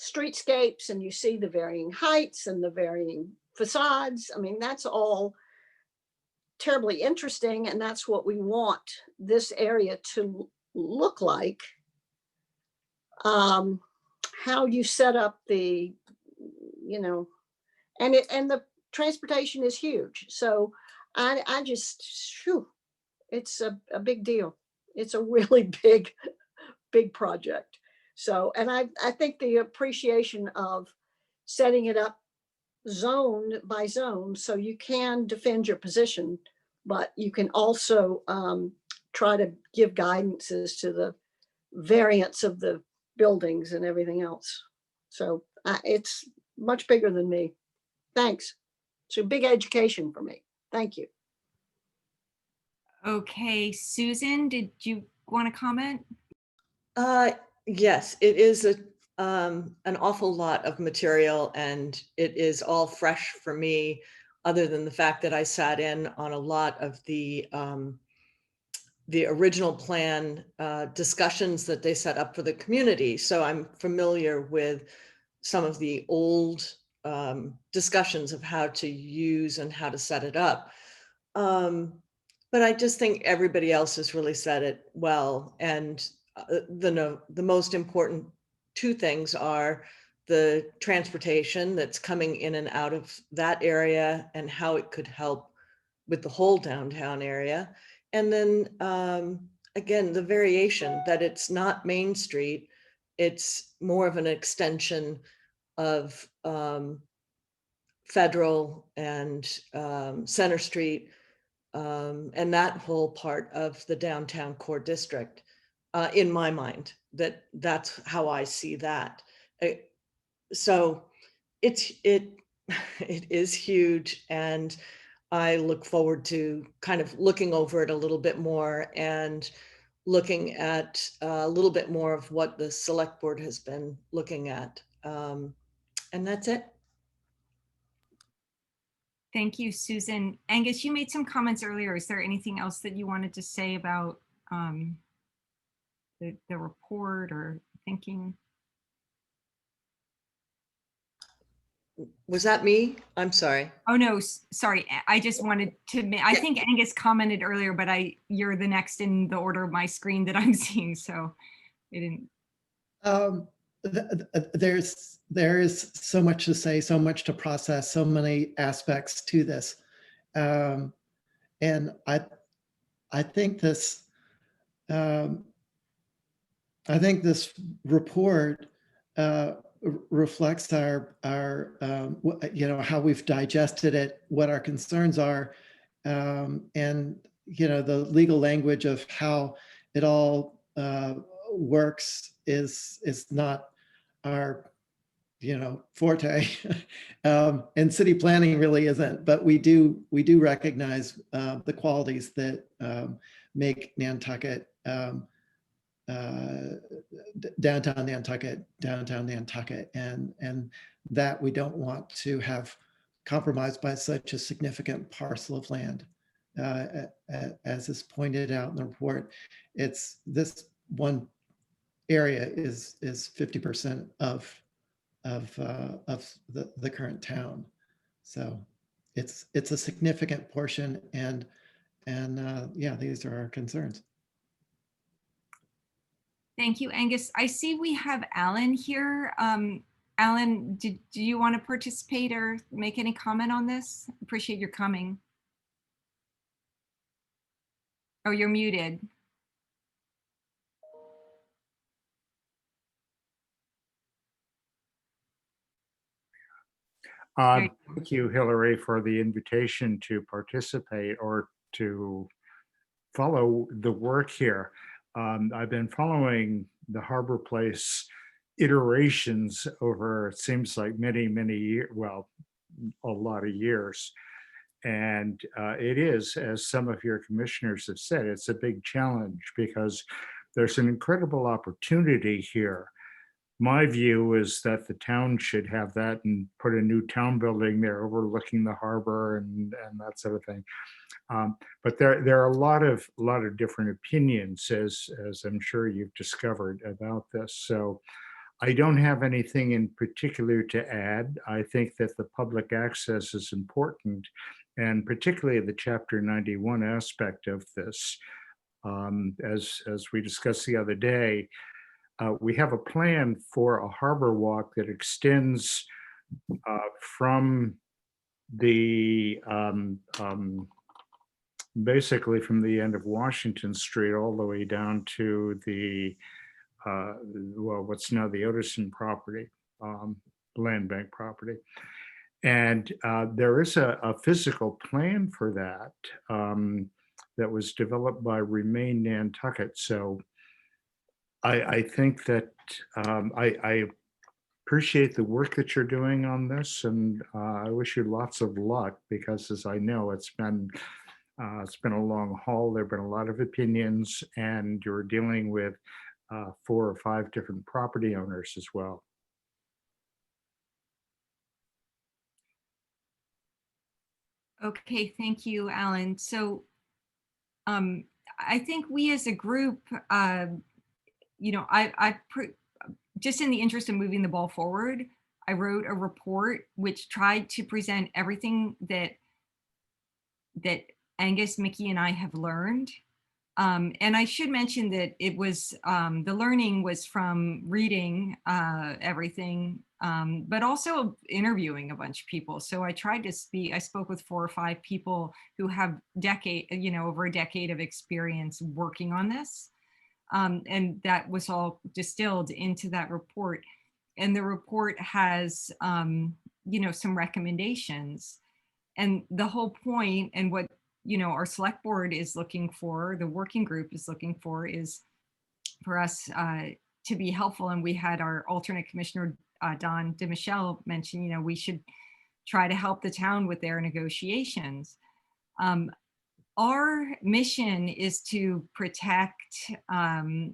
streetscapes and you see the varying heights and the varying facades, that's all terribly interesting, and that's what we want this area to look like. How you set up the, and the transportation is huge. So I just, It's a big deal. It's a really big, big project. So, and I think the appreciation of setting it up zone by zone, so you can defend your position, but you can also try to give guidance as to the variance of the buildings and everything else. So it's much bigger than me. Thanks. It's a big education for me. Thank you. Okay, Susan, did you want to comment? Yes, it is an awful lot of material, and it is all fresh for me, other than the fact that I sat in on a lot of the original plan discussions that they set up for the community. So I'm familiar with some of the old discussions of how to use and how to set it up. But I just think everybody else has really said it well. And the most important two things are the transportation that's coming in and out of that area and how it could help with the whole downtown area. And then again, the variation that it's not Main Street, it's more of an extension of Federal and Center Street, and that whole part of the downtown core district. In my mind, that's how I see that. So it is huge, and I look forward to kind of looking over it a little bit more and looking at a little bit more of what the select board has been looking at. And that's it. Thank you, Susan. Angus, you made some comments earlier. Is there anything else that you wanted to say about the report or thinking? Was that me? I'm sorry. Oh, no, sorry. I just wanted to, I Yeah. think Angus commented earlier, but you're the next in the order of my screen that I'm seeing, so I didn't. There is so much to say, so much to process, so many aspects to this. And I think this report reflects our how we've digested it, what our concerns are, and the legal language of how it all works is not our forte, and city planning really isn't. But we do recognize the qualities that make Nantucket downtown Nantucket, and that we don't want to have compromised by such a significant parcel of land. As is pointed out in the report, it's this one area is 50% of the current town. So it's a significant portion, and yeah, these are our concerns. Thank you, Angus. I see we have Alan here. Alan, do you want to participate or make any comment on this? Appreciate your coming. Oh, you're muted. Thank you, Hillary, for the invitation to participate or to follow the work here. I've been following the Harbor Place iterations over, it seems like many years, well, a lot of years. And it is, as some of your commissioners have said, it's a big challenge because there's an incredible opportunity here. My view is that the town should have that and put a new town building there overlooking the harbor and that sort of thing. But there are a lot of different opinions, as I'm sure you've discovered about this. So I don't have anything in particular to add. I think that the public access is important, and particularly the Chapter 91 aspect of this. As we discussed the other day, we have a plan for a harbor walk that extends from the basically from the end of Washington Street all the way down to the, well, what's now the Otterson property, land bank property. And there is a physical plan for that that was developed by Remain Nantucket. So I think that I appreciate the work that you're doing on this, and I wish you lots of luck, because as I know, it's been a long haul. There have been a lot of opinions, and you're dealing with 4 or 5 different property owners as well. Okay, thank you, Alan. So I think we as a group, you know, just in the interest of moving the ball forward, I wrote a report which tried to present everything that Angus, Mickey, and I have learned. And I should mention that it was, the learning was from reading everything, but also interviewing a bunch of people. So I tried to I spoke with 4 or 5 people who have over a decade of experience working on this. And that was all distilled into that report. And the report has, some recommendations. And the whole point, and what our select board is looking for, the working group is looking for, is for us to be helpful. And we had our alternate commissioner, Don DeMichelle, mention, we should try to help the town with their negotiations. Our mission is to protect the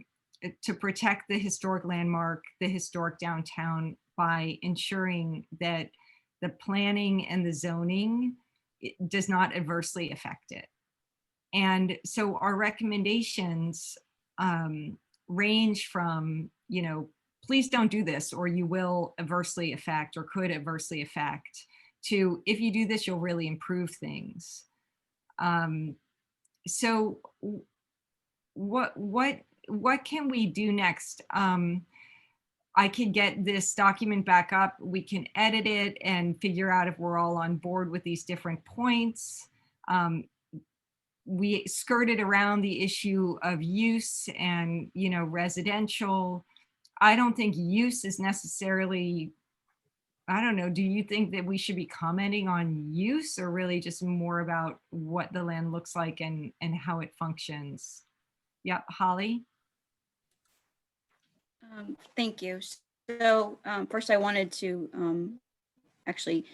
historic landmark, the historic downtown, by ensuring that the planning and the zoning does not adversely affect it. And so our recommendations range from, please don't do this, or you will adversely affect or could adversely affect, to if you do this, you'll really improve things. So what can we do next? I could get this document back up. We can edit it and figure out if we're all on board with these different points. We skirted around the issue of use and, residential. I don't think use is necessarily, I don't know, do you think that we should be commenting on use, or really just more about what the land looks like and how it functions? Yeah, Holly? Thank you. So first I wanted to actually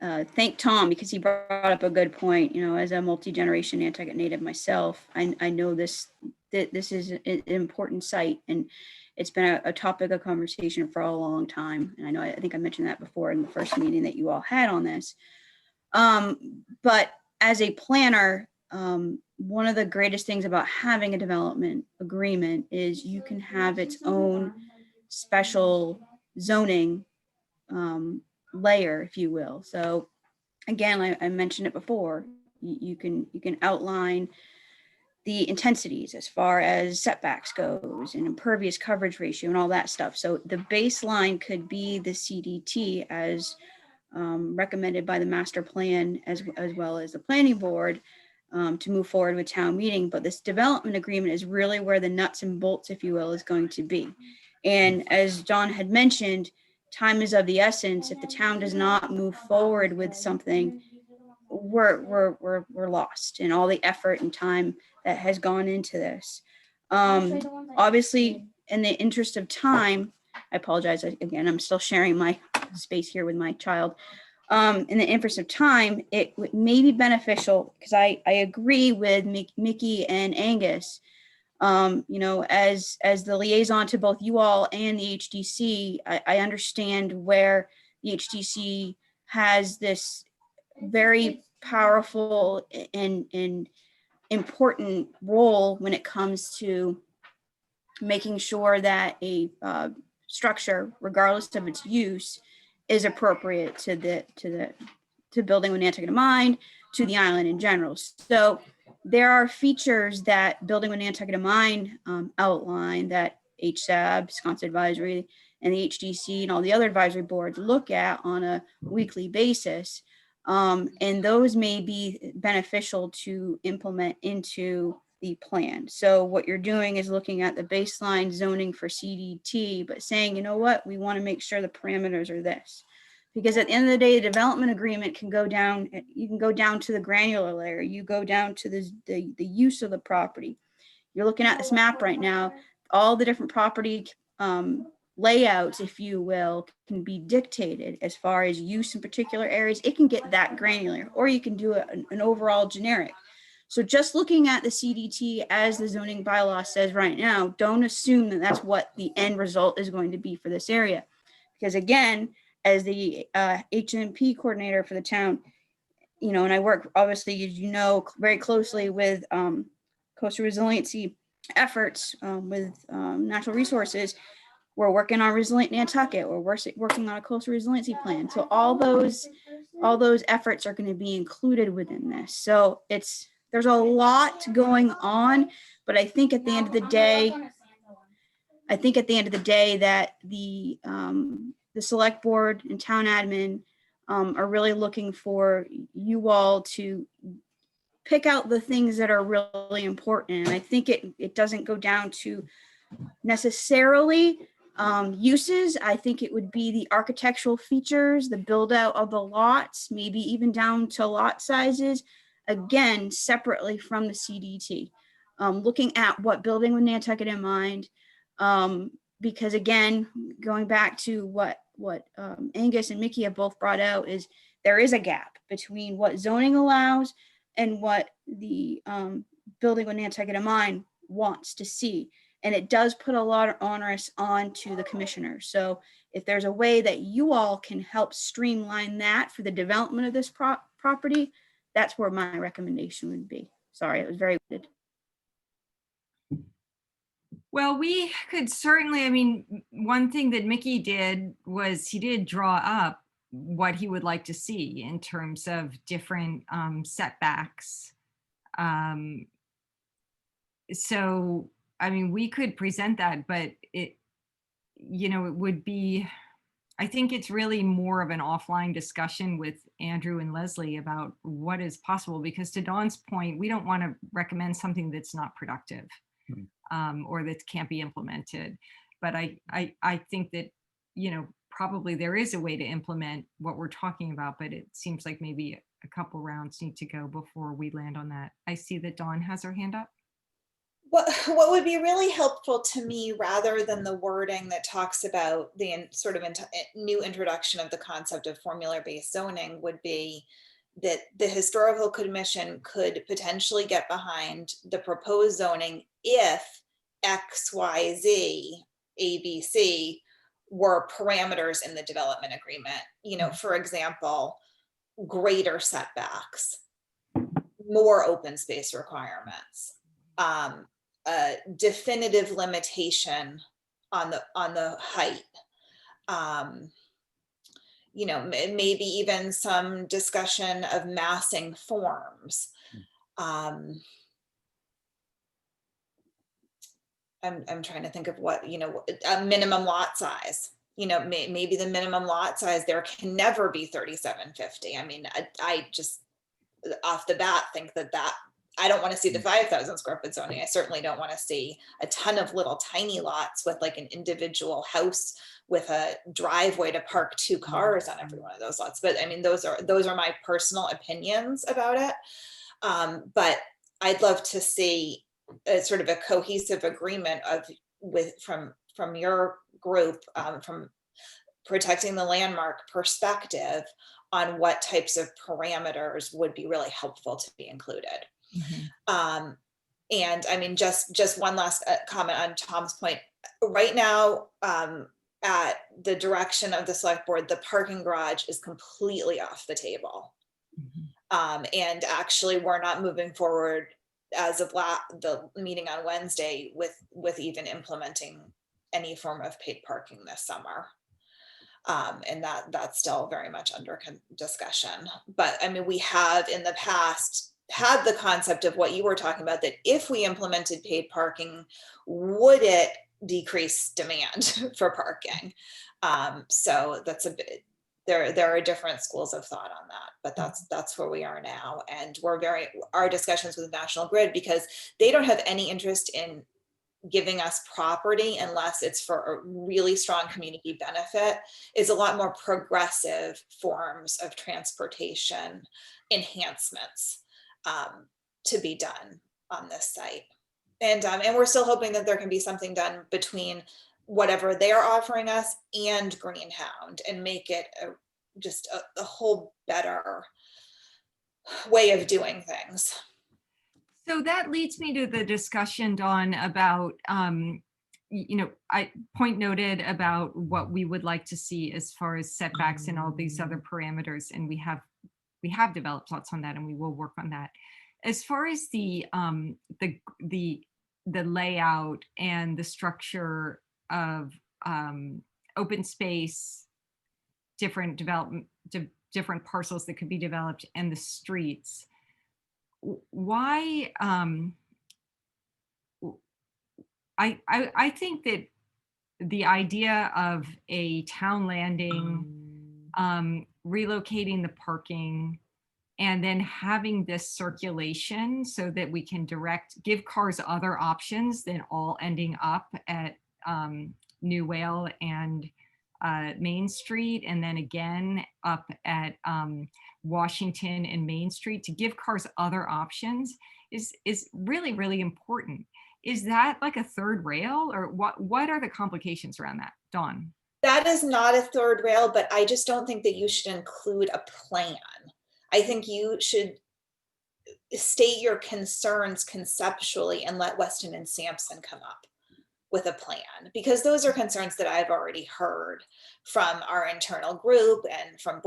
thank Tom, because he brought up a good point. As a multi-generation Nantucket native myself, I know this is an important site, and it's been a topic of conversation for a long time. And I think I mentioned that before in the first meeting that you all had on this. But as a planner, one of the greatest things about having a development agreement is you can have its own special zoning layer, if you will. So again, I mentioned it before, you can outline the intensities as far as setbacks goes, and impervious coverage ratio and all that stuff. So the baseline could be the CDT as recommended by the master plan, as well as the planning board, to move forward with town meeting. But this development agreement is really where the nuts and bolts, if you will, is going to be. And as John had mentioned, time is of the essence. If the town does not move forward with something, we're lost in all the effort and time that has gone into this. Obviously, in the interest of time, I apologize again, I'm still sharing my space here with my child. In the interest of time, it may be beneficial, because I agree with Mickey and Angus. As the liaison to both you all and the HDC, I understand where the HDC has this very powerful and important role when it comes to making sure that a structure, regardless of its use, is appropriate to building with Nantucket in mind, to the island in general. So there are features that building with Nantucket in mind outline that HSAB, Sconset Advisory, and the HDC and all the other advisory boards look at on a weekly basis. And those may be beneficial to implement into the plan. So what you're doing is looking at the baseline zoning for CDT, but saying, you know what, we want to make sure the parameters are this. Because at the end of the day, the development agreement can go down, you can go down to the granular layer, you go down to the use of the property. You're looking at this map right now, all the different property layouts, if you will, can be dictated as far as use in particular areas. It can get that granular, or you can do an overall generic. So just looking at the CDT as the zoning bylaw says right now, don't assume that that's what the end result is going to be for this area. Because again, as the HMP coordinator for the town, you know, and I work obviously, as you know, very closely with coastal resiliency efforts with natural resources. We're working on Resilient Nantucket. We're working on a coastal resiliency plan. So all those efforts are going to be included within this. So there's a lot going on, but I think at the end of the day, that the select board and town admin are really looking for you all to pick out the things that are really important. And I think it doesn't go down to necessarily uses. I think it would be the architectural features, the build out of the lots, maybe even down to lot sizes, again, separately from the CDT. Looking at what building with Nantucket in mind, because again, going back to what Angus and Mickey have both brought out, is there is a gap between what zoning allows and what the building with Nantucket in mind wants to see. And it does put a lot of onus onto the commissioner. So if there's a way that you all can help streamline that for the development of this property, that's where my recommendation would be. Sorry, it was very good. Well, we could certainly, I mean, one thing that Mickey did was he did draw up what he would like to see in terms of different setbacks. So, I mean, we could present that, but it would be, I think it's really more of an offline discussion with Andrew and Leslie about what is possible, because to Dawn's point, we don't want to recommend something that's not productive. Or that can't be implemented. But I think that, probably there is a way to implement what we're talking about, but it seems like maybe a couple rounds need to go before we land on that. I see that Dawn has her hand up. What would be really helpful to me, rather than the wording that talks about the sort of new introduction of the concept of formula-based zoning, would be that the historical commission could potentially get behind the proposed zoning if X, Y, Z, A, B, C were parameters in the development agreement. For example, greater setbacks, more open space requirements, a definitive limitation on the height. Maybe even some discussion of massing forms. I'm trying to think of what, a minimum lot size. Maybe the minimum lot size there can never be 3750. I mean, I just off the bat think that I don't want to see the 5,000 square foot zoning. I certainly don't want to see a ton of little tiny lots with like an individual house with a driveway to park 2 cars on every one of those lots. But I mean, those are my personal opinions about it. But I'd love to see a sort of a cohesive agreement from your group, from protecting the landmark perspective, on what types of parameters would be really helpful to be included. Mm-hmm. And I mean, just one last comment on Tom's point. Right now, at the direction of the select board, the parking garage is completely off the table. Mm-hmm. And actually, we're not moving forward as of the meeting on Wednesday with even implementing any form of paid parking this summer. And that's still very much under discussion. But I mean, we have in the past had the concept of what you were talking about, that if we implemented paid parking, would it decrease demand for parking? So that's there are different schools of thought on that, but that's where we are now. And our discussions with National Grid, because they don't have any interest in giving us property unless it's for a really strong community benefit, is a lot more progressive forms of transportation enhancements to be done on this site. And we're still hoping that there can be something done between whatever they're offering us and Greenhound, and make it just a whole better way of doing things. So that leads me to the discussion, Dawn, about, I point noted about what we would like to see as far as setbacks and all these other parameters. And we have developed thoughts on that, and we will work on that. As far as the layout and the structure of open space, different parcels that could be developed, and the streets, why I think that the idea of a town landing, relocating the parking, and then having this circulation so that we can give cars other options than all ending up at New Whale and Main Street, and then again up at Washington and Main Street, to give cars other options is really, really important. Is that like a third rail, or what are the complications around that, Dawn? That is not a third rail, but I just don't think that you should include a plan. I think you should state your concerns conceptually and let Weston and Sampson come up with a plan, because those are concerns that I've already heard from our internal group and from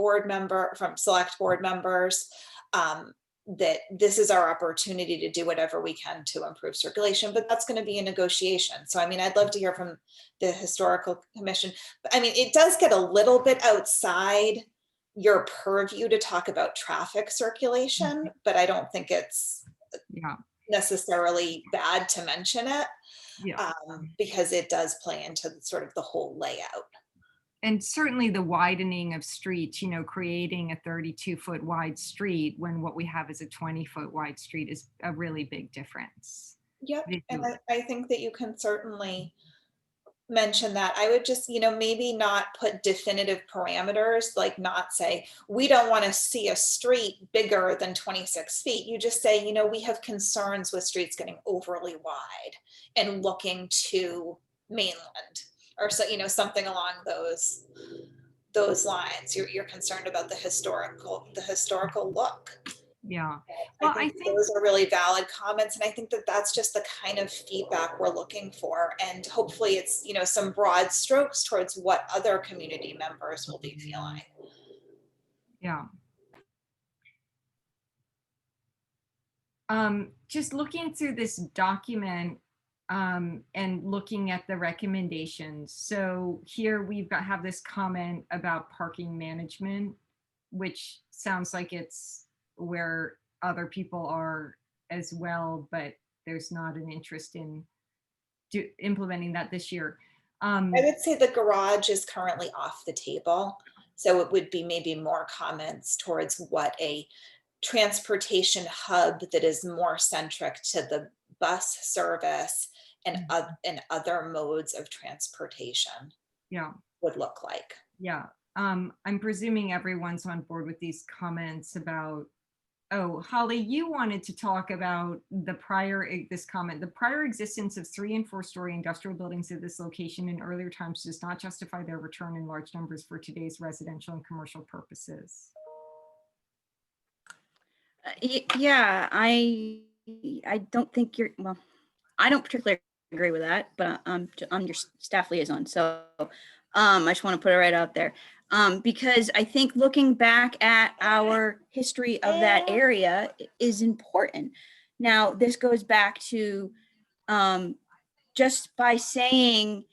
select board members, that this is our opportunity to do whatever we can to improve circulation, but that's going to be a negotiation. So, I mean, I'd love to hear from the Historical Commission. But I mean, it does get a little bit outside your purview to talk about traffic circulation, but I don't think it's necessarily bad to mention it, because it does play into sort of the whole layout. And certainly the widening of streets, creating a 32-foot wide street when what we have is a 20-foot wide street is a really big difference. Yep, and I think that you can certainly mention that. I would just, maybe not put definitive parameters, like not say, we don't want to see a street bigger than 26 feet. You just say, we have concerns with streets getting overly wide and looking to mainland, or so, something along those lines. You're concerned about the historical look. Yeah. Well, I think those are really valid comments, and I think that that's just the kind of feedback we're looking for, and hopefully it's some broad strokes towards what other community members will be feeling. Yeah. Just looking through this document and looking at the recommendations. So here have this comment about parking management, which sounds like it's where other people are as well, but there's not an interest in implementing that this year. I would say the garage is currently off the table. So it would be maybe more comments towards what a transportation hub that is more centric to the bus service and other modes of transportation would look like. Yeah. I'm presuming everyone's on board with these comments about, oh, Holly, you wanted to talk about the prior existence of 3- and 4-story industrial buildings at this location in earlier times does not justify their return in large numbers for today's residential and commercial purposes. Yeah, I don't think I don't particularly agree with that, but I'm your staff liaison, so I just want to put it right out there. Because I think looking back at our history of that area is important. Now, this goes back to just by saying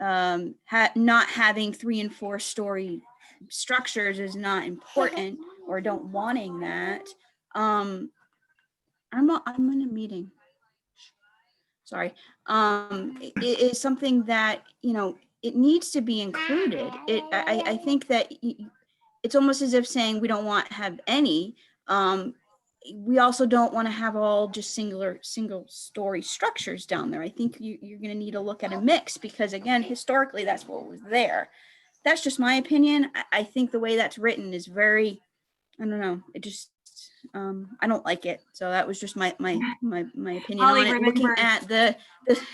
not having 3- and 4-story structures is not important, or don't wanting that. I'm in a meeting. Sorry. It is something that, it needs to be included. I think that it's almost as if saying we don't want to have any. We also don't want to have all just single story structures down there. I think you're going to need to look at a mix, because again, historically, that's what was there. That's just my opinion. I think the way that's written is very, I don't know, it just, I don't like it. So that was just my opinion Holly, on it, remember- looking at the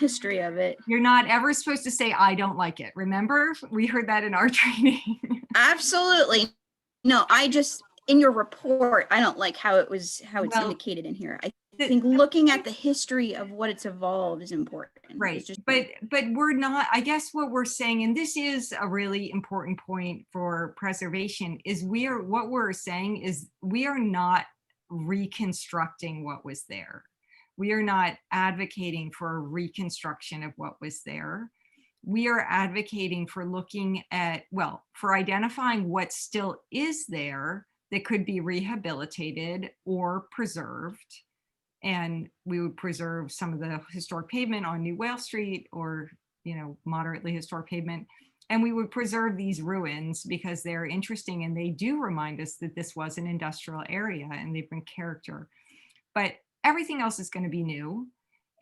history of it. You're not ever supposed to say, I don't like it. Remember? We heard that in our training. Absolutely. No, I just, in your report, I don't like how it's Well, indicated in here. I the- think looking at the history of what it's evolved is important. Right. It's just, But we're not, I guess what we're saying, and this is a really important point for preservation, is what we're saying is we are not reconstructing what was there. We are not advocating for a reconstruction of what was there. We are advocating for looking at, well, for identifying what still is there that could be rehabilitated or preserved. And we would preserve some of the historic pavement on New Whale Street, or, moderately historic pavement. And we would preserve these ruins because they're interesting and they do remind us that this was an industrial area and they bring character. But everything else is going to be new.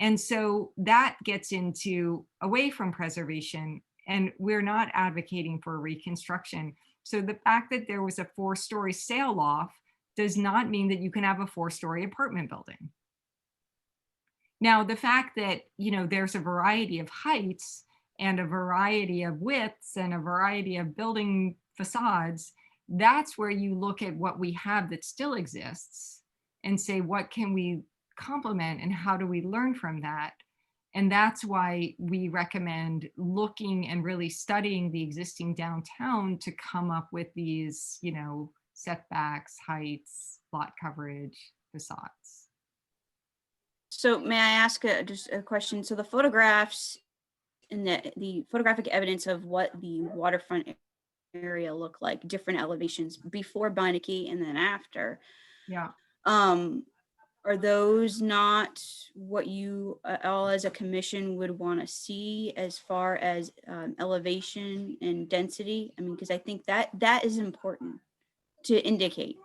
And so that gets into away from preservation, and we're not advocating for reconstruction. So the fact that there was a 4-story sail loft does not mean that you can have a 4-story apartment building. Now, the fact that, there's a variety of heights and a variety of widths and a variety of building facades, that's where you look at what we have that still exists and say, what can we complement and how do we learn from that? And that's why we recommend looking and really studying the existing downtown to come up with these, setbacks, heights, lot coverage, facades. so may I ask just a question? So the photographs and the photographic evidence of what the waterfront area looked like, different elevations before Beinecke and then after. Yeah. Are those not what you all as a commission would want to see as far as elevation and density? I mean, because I think that is important to indicate.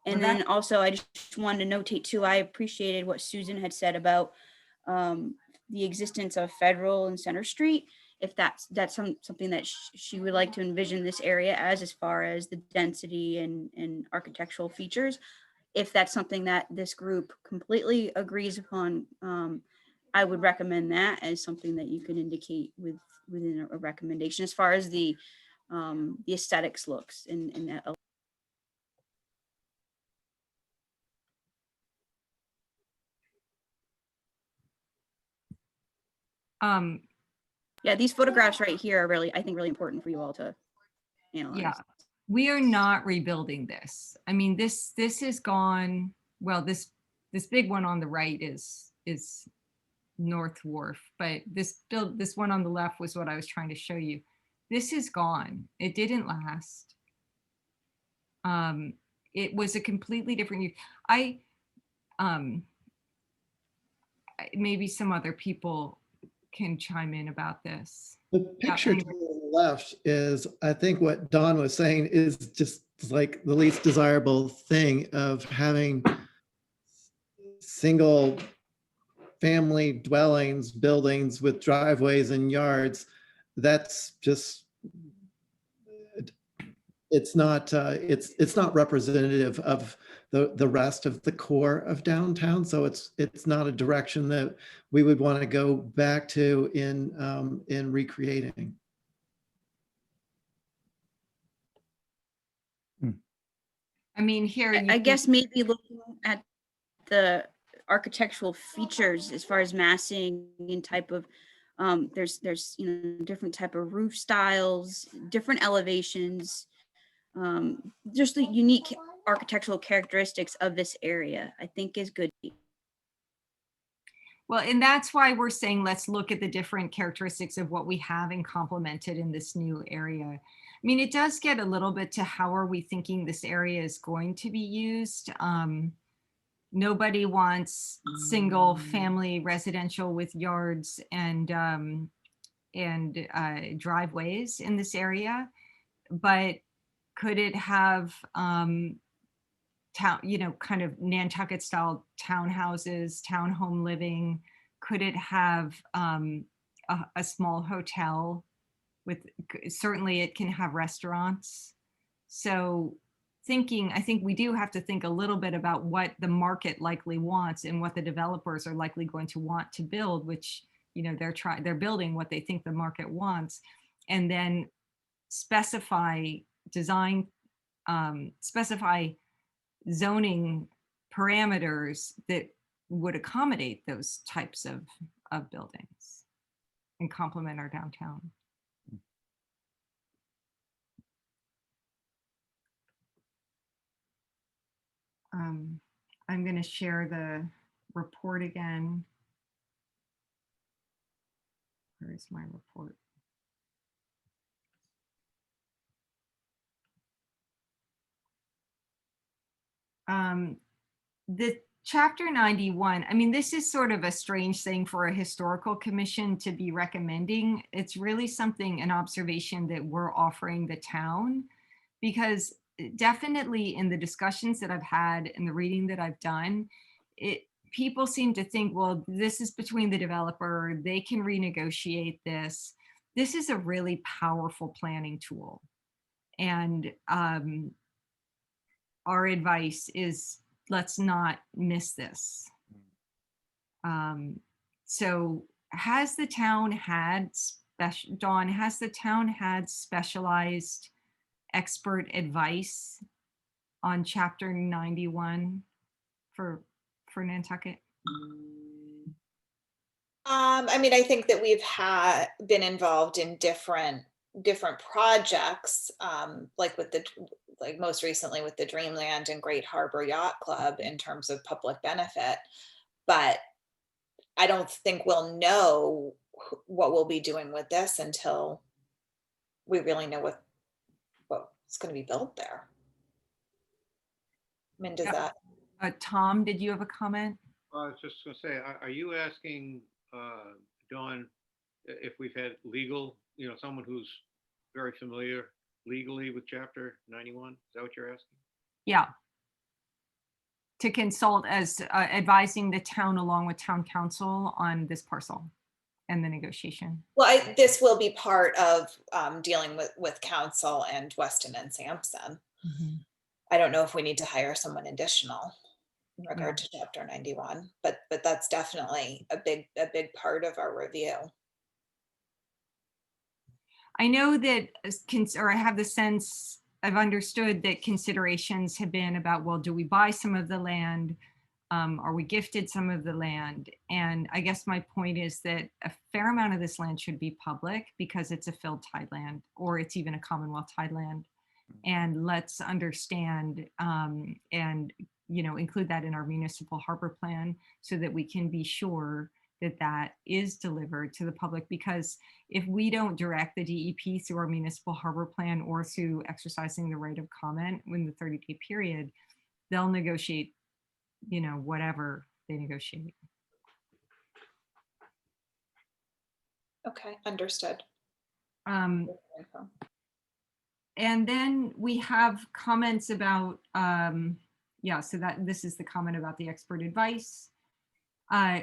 And then also, I just wanted to notate too, I appreciated what Susan had said about the existence of Federal and Center Street. If that's something that she would like to envision this area as far as the density and architectural features. If that's something that this group completely agrees upon, I would recommend that as something that you can indicate within a recommendation as far as the aesthetics looks in that. Yeah, these photographs right here are really, I think, really important for you all to analyze. Yeah, we are not rebuilding this. I mean, this is gone. Well, this big one on the right is North Wharf, but this one on the left was what I was trying to show you. This is gone. It didn't last. It was a completely different. Maybe some other people can chime in about this. The picture to the left is, I think what Don was saying is just like the least desirable thing of having single family dwellings, buildings with driveways and yards. That's just, it's not representative of the rest of the core of downtown. So it's not a direction that we would want to go back to in recreating. I mean, here I guess maybe looking at the architectural features as far as massing and type of there's different type of roof styles, different elevations, just the unique architectural characteristics of this area, I think is good. Well, and that's why we're saying let's look at the different characteristics of what we have and complemented in this new area. I mean, it does get a little bit to how are we thinking this area is going to be used. Nobody wants single family residential with yards and driveways in this area. But Could it have town, kind of Nantucket style townhouses, townhome living? Could it have a small hotel with, certainly it can have restaurants. So I think we do have to think a little bit about what the market likely wants and what the developers are likely going to want to build, which, they're building what they think the market wants, and then specify specify zoning parameters that would accommodate those types of buildings and complement our downtown. I'm going to share the report again. Where is my report? The Chapter 91, I mean, this is sort of a strange thing for a historical commission to be recommending. It's really something, an observation that we're offering the town, because definitely in the discussions that I've had and the reading that I've done, people seem to think, well, this is between the developer, they can renegotiate this. This is a really powerful planning tool. And our advice is, let's not miss this. So has the town had Dawn, has the town had specialized expert advice on Chapter 91 for Nantucket? I mean, I think that we've been involved in different projects, like most recently with the Dreamland and Great Harbor Yacht Club in terms of public benefit, but I don't think we'll know what we'll be doing with this until we really know what's going to be built there. I mean, does Yep. that? Tom, did you have a comment? I was just going to say, are you asking, Dawn, if we've had legal, someone who's very familiar legally with Chapter 91? Is that what you're asking? Yeah. To consult as advising the town along with town council on this parcel and the negotiation. Well, this will be part of dealing with council and Weston and Sampson. Mm-hmm. I don't know if we need to hire someone additional in regard to Chapter 91, but that's definitely a big part of our review. I know that, or I have the sense, I've understood that considerations have been about, well, do we buy some of the land? Are we gifted some of the land? And I guess my point is that a fair amount of this land should be public because it's a filled tideland, or it's even a Commonwealth tideland. And let's understand and include that in our municipal harbor plan so that we can be sure that that is delivered to the public. Because if we don't direct the DEP through our municipal harbor plan or through exercising the right of comment in the 30-day period, they'll negotiate, whatever they negotiate. Okay, understood. And then we have comments about, so that this is the comment about the expert advice.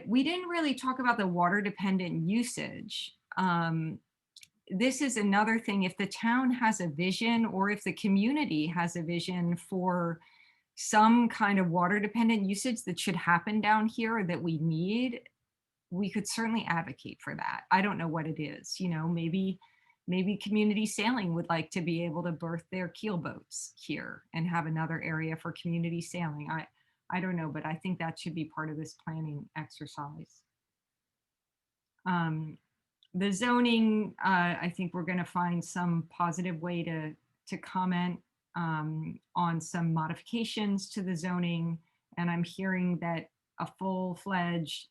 We didn't really talk about the water dependent usage. This is another thing, if the town has a vision or if the community has a vision for some kind of water dependent usage that should happen down here or that we need, we could certainly advocate for that. I don't know what it is, maybe community sailing would like to be able to berth their keel boats here and have another area for community sailing. I don't know, but I think that should be part of this planning exercise. The zoning, I think we're going to find some positive way to comment on some modifications to the zoning. And I'm hearing that a full-fledged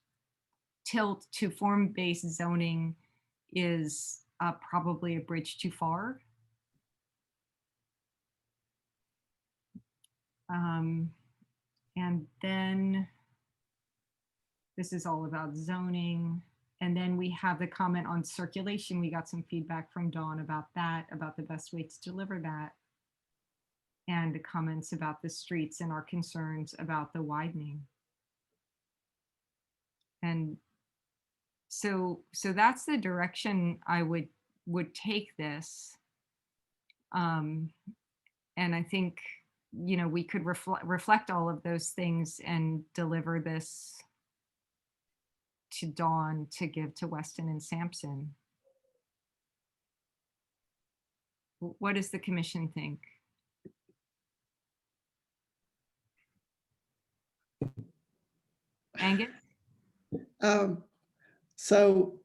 tilt to form-based zoning is probably a bridge too far. And then this is all about zoning. And then we have the comment on circulation. We got some feedback from Dawn about that, about the best way to deliver that. and comments about the streets and our concerns about the widening. And so that's the direction I would take this. And I think, we could reflect all of those things and deliver this to Dawn to give to Weston and Sampson. What does the commission think? Angus? So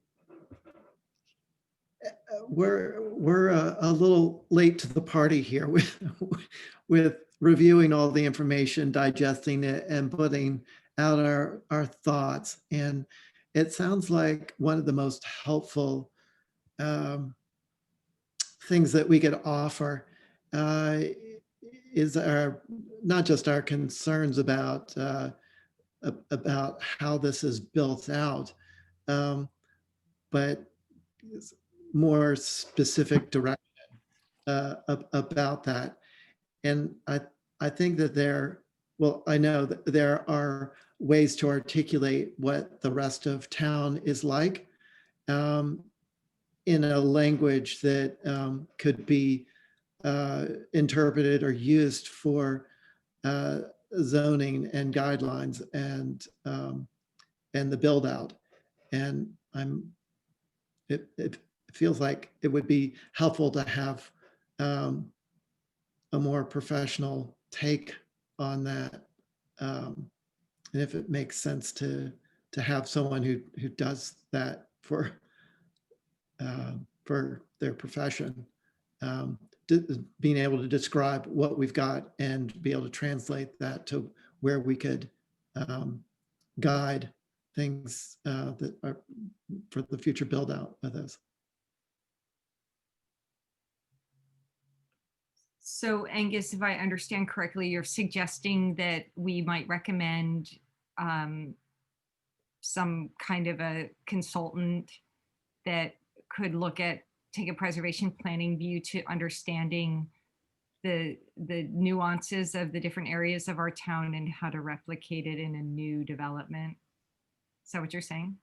we're a little late to the party here with reviewing all the information, digesting it, and putting out our thoughts. And it sounds like one of the most helpful things that we could offer is not just our concerns about how this is built out, but more specific direction about that. And I think that I know that there are ways to articulate what the rest of town is like in a language that could be interpreted or used for zoning and guidelines and the build out. And it feels like it would be helpful to have a more professional take on that. And if it makes sense to have someone who does that for their profession, being able to describe what we've got and be able to translate that to where we could guide things that are for the future build out with us. So Angus, if I understand correctly, you're suggesting that we might recommend some kind of a consultant that could take a preservation planning view to understanding the nuances of the different areas of our town and how to replicate it in a new development. Is that what you're saying?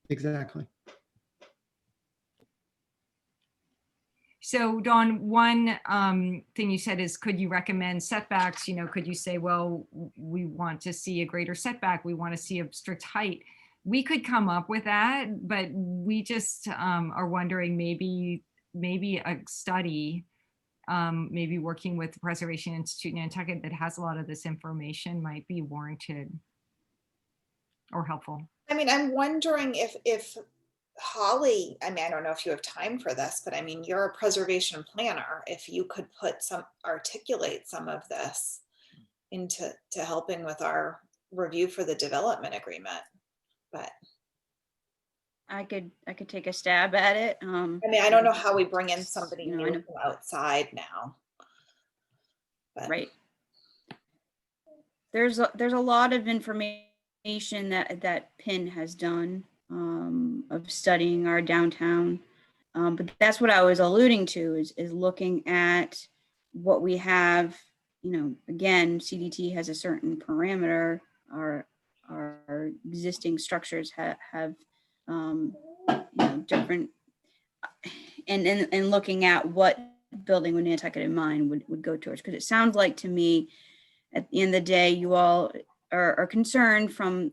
Exactly. So Dawn, one thing you said is, could you recommend setbacks? Could you say, well, we want to see a greater setback. We want to see a strict height. We could come up with that, but we just are wondering maybe a study, maybe working with the Preservation Institute in Nantucket that has a lot of this information might be warranted or helpful. I mean, I'm wondering if Holly, I don't know if you have time for this, but you're a preservation planner. If you could articulate some of this into helping with our review for the development agreement. But I could take a stab at it. I don't know how we bring in somebody new from outside now. But. Right. There's a lot of information that PIN has done of studying our downtown. But that's what I was alluding to is looking at what we have. Again, CDT has a certain parameter. Our existing structures have different, and looking at what building with Nantucket in mind would go towards. Because it sounds like to me, at the end of the day, you all are concerned from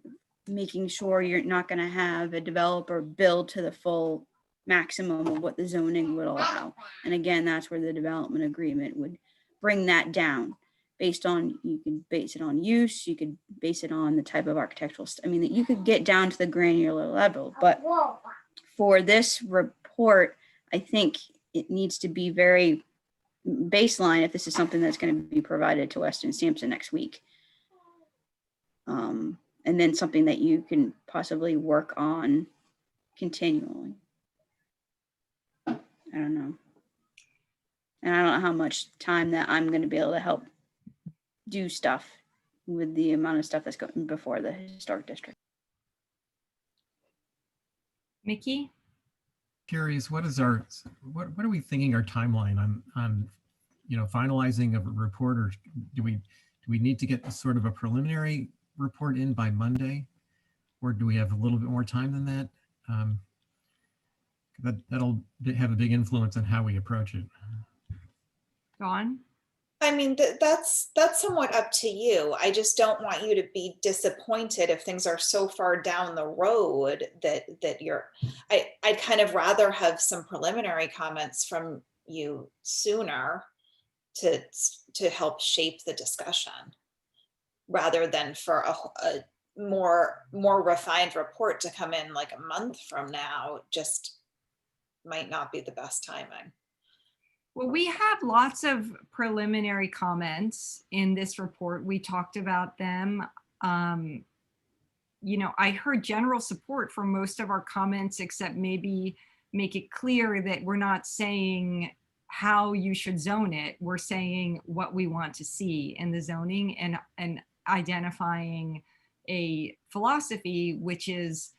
making sure you're not going to have a developer build to the full maximum of what the zoning would allow. And again, that's where the development agreement would bring that down based on, you can base it on use, you could base it on the type of architectural, that you could get down to the granular level. But for this report, I think it needs to be very baseline if this is something that's going to be provided to Weston Sampson next week. And then something that you can possibly work on continually. I don't know. And I don't know how much time that I'm going to be able to help do stuff with the amount of stuff that's going before the historic district. Mickey? Curious, what are we thinking our timeline on finalizing of a report, or do we need to get a sort of a preliminary report in by Monday? Or do we have a little bit more time than that? That'll have a big influence on how we approach it. Dawn? I mean, that's somewhat up to you. I just don't want you to be disappointed if things are so far down the road that you're, I'd kind of rather have some preliminary comments from you sooner to help shape the discussion, rather than for a more refined report to come in like a month from now. Just might not be the best timing. Well, we have lots of preliminary comments in this report. We talked about them. I heard general support for most of our comments, except maybe make it clear that we're not saying how you should zone it. We're saying what we want to see in the zoning, and identifying a philosophy, which is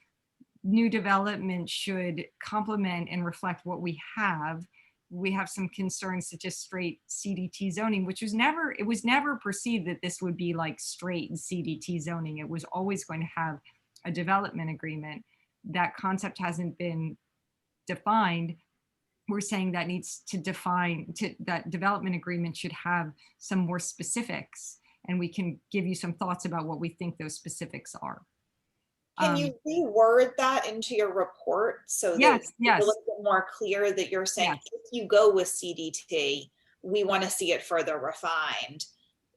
new development should complement and reflect what we have. We have some concerns such as straight CDT zoning, which was never perceived that this would be like straight CDT zoning. It was always going to have a development agreement. That concept hasn't been defined. We're saying that needs to that development agreement should have some more specifics, and we can give you some thoughts about what we think those specifics are. Can you reword that into your report so that Yes, it's yes. a little bit more clear that you're saying, Yes. if you go with CDT, we want to see it further refined,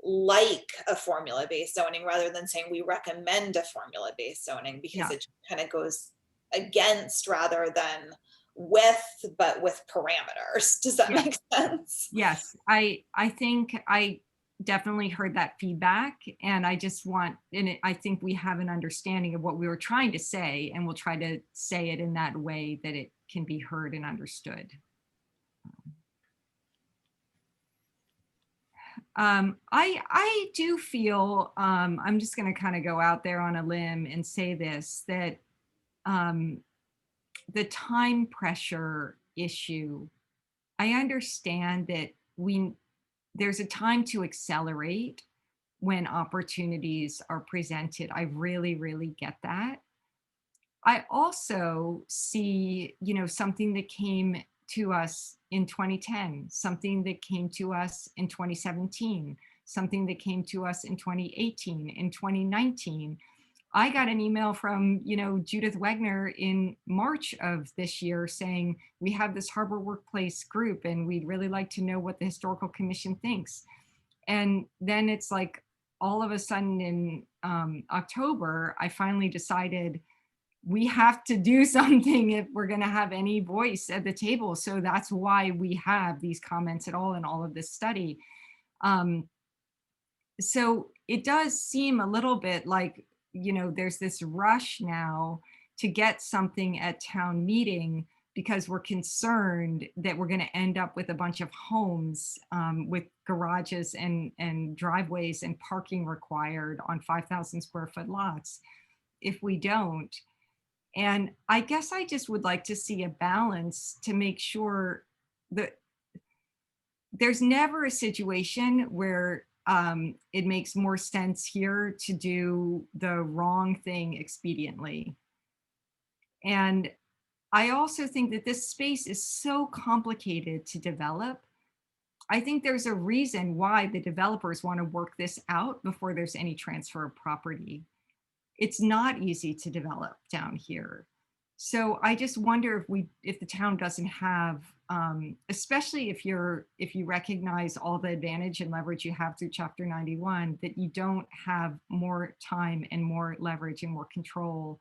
like a formula-based zoning, rather than saying we recommend a formula-based zoning, because Yeah. it kind of goes against rather than with, but with parameters. Does that Yeah. make sense? Yes, I think I definitely heard that feedback, and I just want, I think we have an understanding of what we were trying to say, and we'll try to say it in that way that it can be heard and understood. I do feel, I'm just going to kind of go out there on a limb and say this, that the time pressure issue, I understand that there's a time to accelerate when opportunities are presented. I really, really get that. I also see, something that came to us in 2010, something that came to us in 2017, something that came to us in 2018, in 2019. I got an email from, Judith Wegner in March of this year saying, we have this Harbor Workplace group and we'd really like to know what the Historical Commission thinks. And then it's like, all of a sudden in October, I finally decided we have to do something if we're going to have any voice at the table. So that's why we have these comments at all in all of this study. So it does seem a little bit like, there's this rush now to get something at town meeting because we're concerned that we're going to end up with a bunch of homes with garages and driveways and parking required on 5,000 square foot lots if we don't. And I guess I just would like to see a balance to make sure that there's never a situation where it makes more sense here to do the wrong thing expediently. And I also think that this space is so complicated to develop. I think there's a reason why the developers want to work this out before there's any transfer of property. It's not easy to develop down here. So I just wonder if the town doesn't have, especially if you recognize all the advantage and leverage you have through Chapter 91, that you don't have more time and more leverage and more control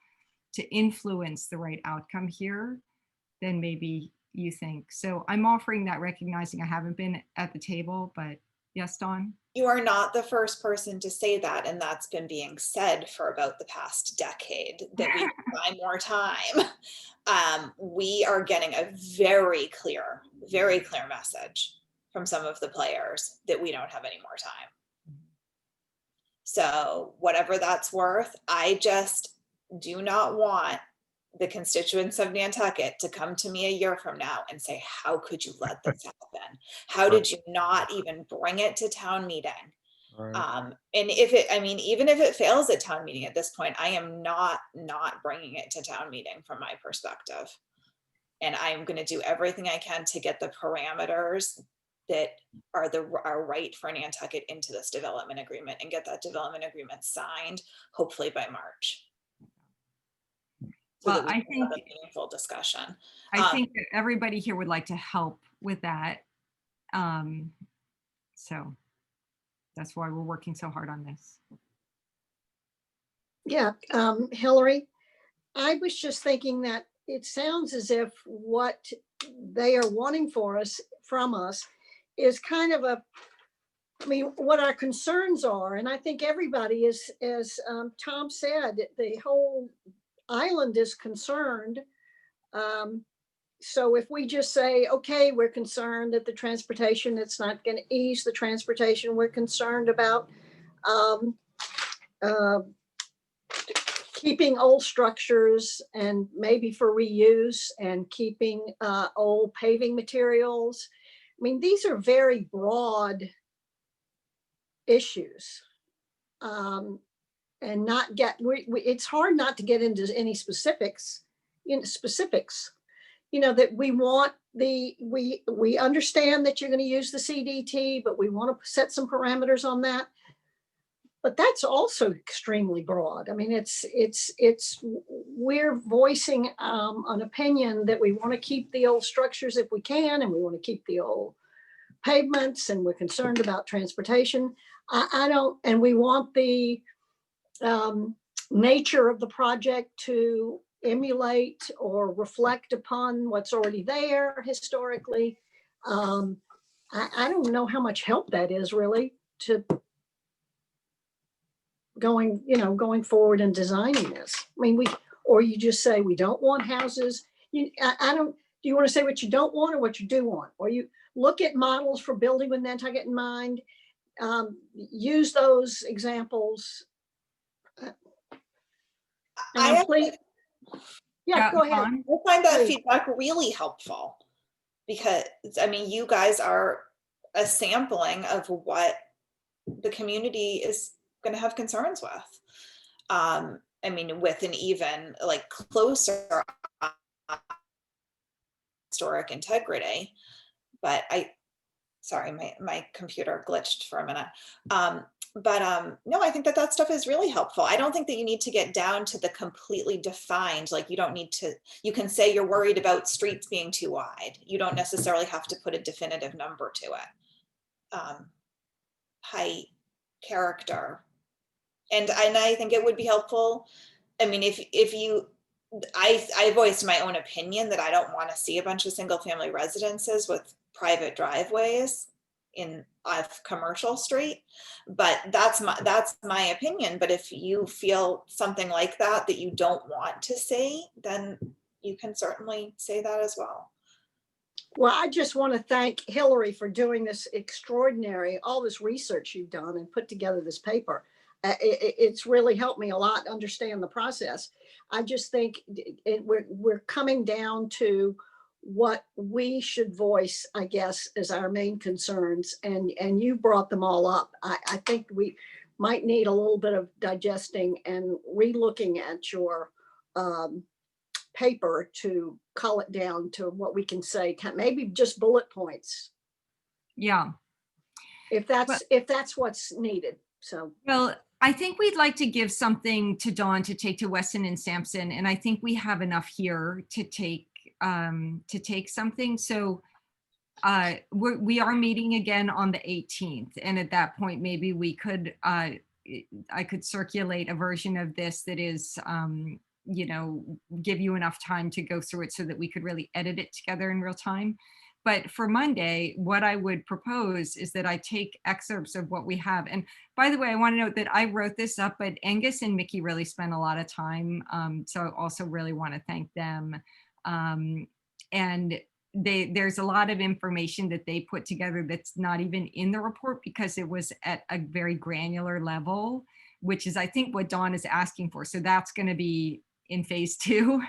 to influence the right outcome here than maybe you think. So I'm offering that, recognizing I haven't been at the table, but yes, Dawn? You are not the first person to say that, and that's been being said for about the past decade, that we buy more time. We are getting a very clear message from some of the players that we don't have any more time. So whatever that's worth, I just do not want the constituents of Nantucket to come to me a year from now and say, how could you let this happen? How did you not even bring it to town meeting? Right. And if it, I mean, even if it fails at town meeting at this point, I am not bringing it to town meeting from my perspective. And I'm going to do everything I can to get the parameters that are right for Nantucket into this development agreement and get that development agreement signed, hopefully by March. So Well, that we I can have think- a meaningful discussion. I think that everybody here would like to help with that. So that's why we're working so hard on this. Yeah, Hillary, I was just thinking that it sounds as if what they are wanting from us is kind of I mean, what our concerns are, and I think everybody is, as Tom said, the whole island is concerned. So if we just say, okay, we're concerned that the transportation, it's not going to ease the transportation, we're concerned about keeping old structures and maybe for reuse and keeping old paving materials. I mean, these are very broad issues. And not get, it's hard not to get into any specifics, that we want we understand that you're going to use the CDT, but we want to set some parameters on that. But that's also extremely broad. I mean, we're voicing an opinion that we want to keep the old structures if we can, and we want to keep the old pavements, and we're concerned about transportation. And we want the nature of the project to emulate or reflect upon what's already there historically. I don't know how much help that is really to going forward and designing this. I mean, or you just say we don't want houses. Do you want to say what you don't want or what you do want? Or you look at models for building with Nantucket in mind, use those examples. Yeah, go ahead. I find that Please. feedback really helpful because, I mean, you guys are a sampling of what the community is going to have concerns with. I mean, with an even like closer historic integrity, but sorry, my computer glitched for a minute. No, I think that stuff is really helpful. I don't think that you need to get down to the completely defined, like you don't need to, you can say you're worried about streets being too wide. You don't necessarily have to put a definitive number to it. Height, character. And I think it would be helpful. I mean, I voiced my own opinion that I don't want to see a bunch of single family residences with private driveways in a commercial street, but that's my opinion. But if you feel something like that you don't want to see, then you can certainly say that as well. Well, I just want to thank Hillary for doing this all this research you've done and put together this paper. It's really helped me a lot understand the process. I just think we're coming down to what we should voice, I guess, as our main concerns. And you brought them all up. I think we might need a little bit of digesting and re-looking at your paper to cull it down to what we can say, maybe just bullet points. Yeah. If that's what's needed. So. Well, I think we'd like to give something to Dawn to take to Weston and Sampson. And I think we have enough here to take something. So we are meeting again on the 18th. And at that point, maybe we could, I could circulate a version of this that is, give you enough time to go through it so that we could really edit it together in real time. But for Monday, what I would propose is that I take excerpts of what we have. And by the way, I want to note that I wrote this up, but Angus and Mickey really spent a lot of time. So I also really want to thank them. And there's a lot of information that they put together that's not even in the report because it was at a very granular level, which is, I think, what Dawn is asking for. So that's going to be in phase two.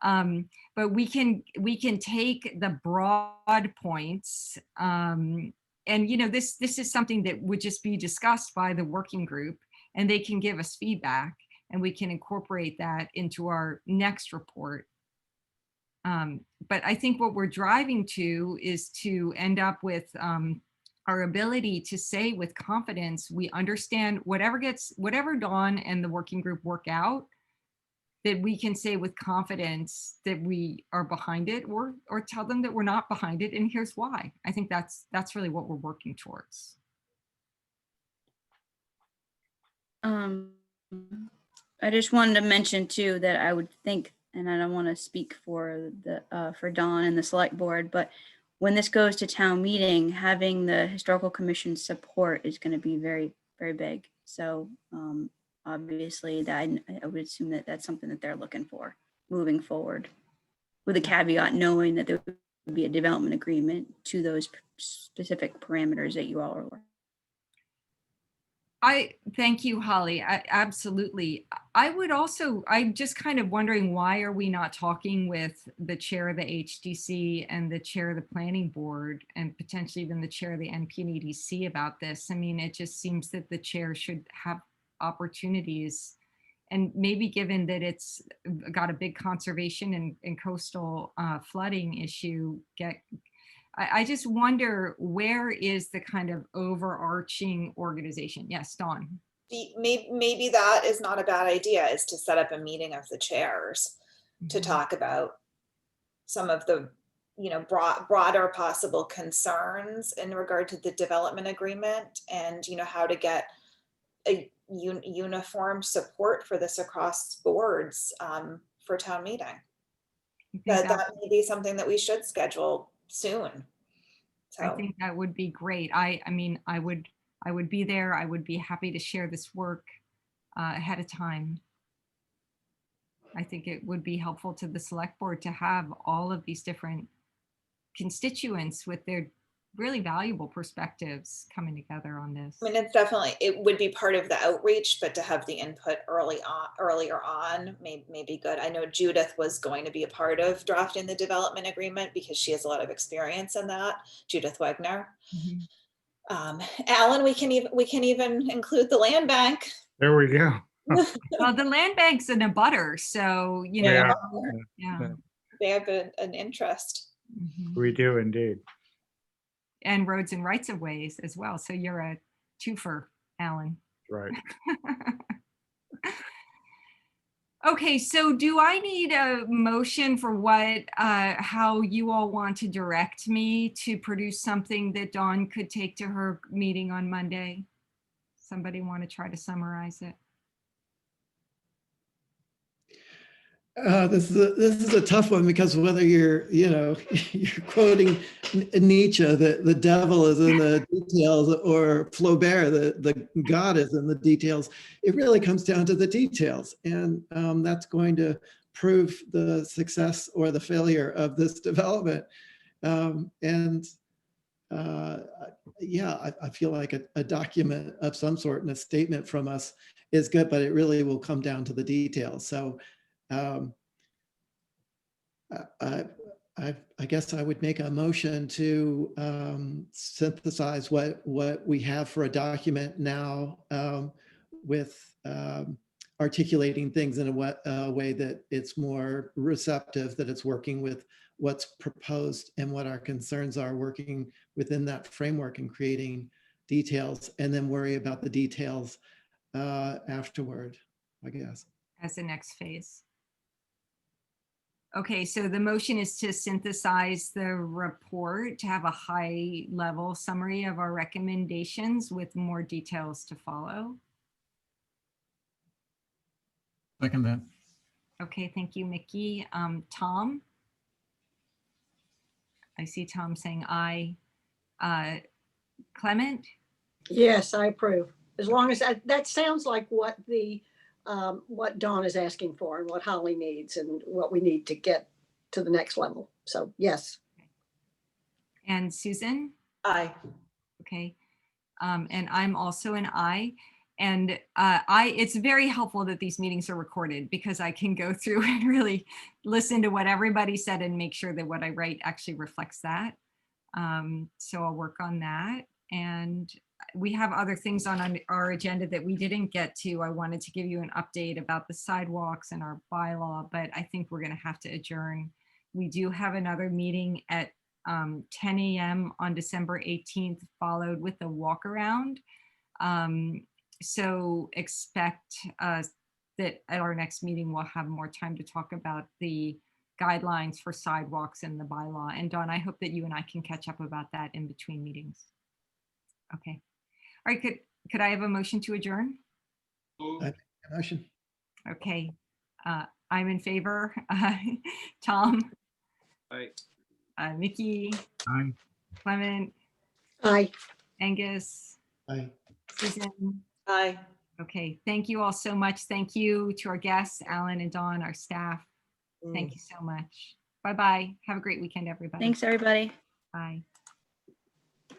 But we can take the broad points, and this is something that would just be discussed by the working group, and they can give us feedback, and we can incorporate that into our next report. But I think what we're driving to is to end up with our ability to say with confidence, we understand whatever Dawn and the working group work out, that we can say with confidence that we are behind it, or tell them that we're not behind it, and here's why. I think that's really what we're working towards. I just wanted to mention too that I would think, and I don't want to speak for for Dawn and the select board, but when this goes to town meeting, having the historical commission support is going to be very, very big. So obviously that I would assume that that's something that they're looking for moving forward, with a caveat knowing that there would be a development agreement to those specific parameters that you all are. I thank you, Holly. Absolutely. I'm just kind of wondering, why are we not talking with the chair of the HDC and the chair of the planning board, and potentially even the chair of the NPNEDC about this? I mean, it just seems that the chair should have opportunities, and maybe given that it's got a big conservation and coastal flooding issue, I just wonder, where is the kind of overarching organization? Yes, Dawn. Maybe that is not a bad idea, is to set up a meeting of the chairs to talk about some of the broader possible concerns in regard to the development agreement, and how to get a uniform support for this across boards for town meeting. That may be something that we should schedule soon. So I think that would be great. I mean, I would be there. I would be happy to share this work ahead of time. I think it would be helpful to the select board to have all of these different constituents with their really valuable perspectives coming together on this. I mean, it would be part of the outreach, but to have the input earlier on may be good. I know Judith was going to be a part of drafting the development agreement because she has a lot of experience in that, Judith Wegner. Alan, we can even include the land bank. There we go. Well, the land bank's in a butter, so Yeah. They have an interest. We do indeed. And roads and rights of ways as well. So you're a twofer, Alan. Right. Okay, so do I need a motion for how you all want to direct me to produce something that Dawn could take to her meeting on Monday? Somebody want to try to summarize it? This is a tough one, because whether you're quoting Nietzsche, the devil is in the details, or Flaubert, the God is in the details, it really comes down to the details. And that's going to prove the success or the failure of this development. I feel like a document of some sort and a statement from us is good, but it really will come down to the details. So I guess I would make a motion to synthesize what we have for a document now, with articulating things in a way that it's more receptive, that it's working with what's proposed and what our concerns are, working within that framework and creating details, and then worry about the details afterward, I guess. As the next phase. Okay, so the motion is to synthesize the report, to have a high level summary of our recommendations with more details to follow. Second that. Okay, thank you, Mickey. Tom? I see Tom saying aye. Clement? Yes, I approve. As long as that sounds like what Dawn is asking for and what Holly needs and what we need to get to the next level. So yes. And Susan? Aye. Okay. And I'm also an aye. And it's very helpful that these meetings are recorded because I can go through and really listen to what everybody said and make sure that what I write actually reflects that. So I'll work on that. And we have other things on our agenda that we didn't get to. I wanted to give you an update about the sidewalks and our bylaw, but I think we're going to have to adjourn. We do have another meeting at 10 a.m. on December 18th, followed with a walk around. So expect that at our next meeting, we'll have more time to talk about the guidelines for sidewalks and the bylaw. And Dawn, I hope that you and I can catch up about that in between meetings. Okay. All right, could I have a motion to adjourn? Motion. Okay, I'm in favor. Tom, Aye. Mickey, Aye. Clement, Aye. Angus, Aye. Susan. Aye. Okay, thank you all so much. Thank you to our guests, Alan and Dawn, our staff. Mm. Thank you so much. Bye-bye. Have a great weekend, everybody. Thanks, everybody. Bye.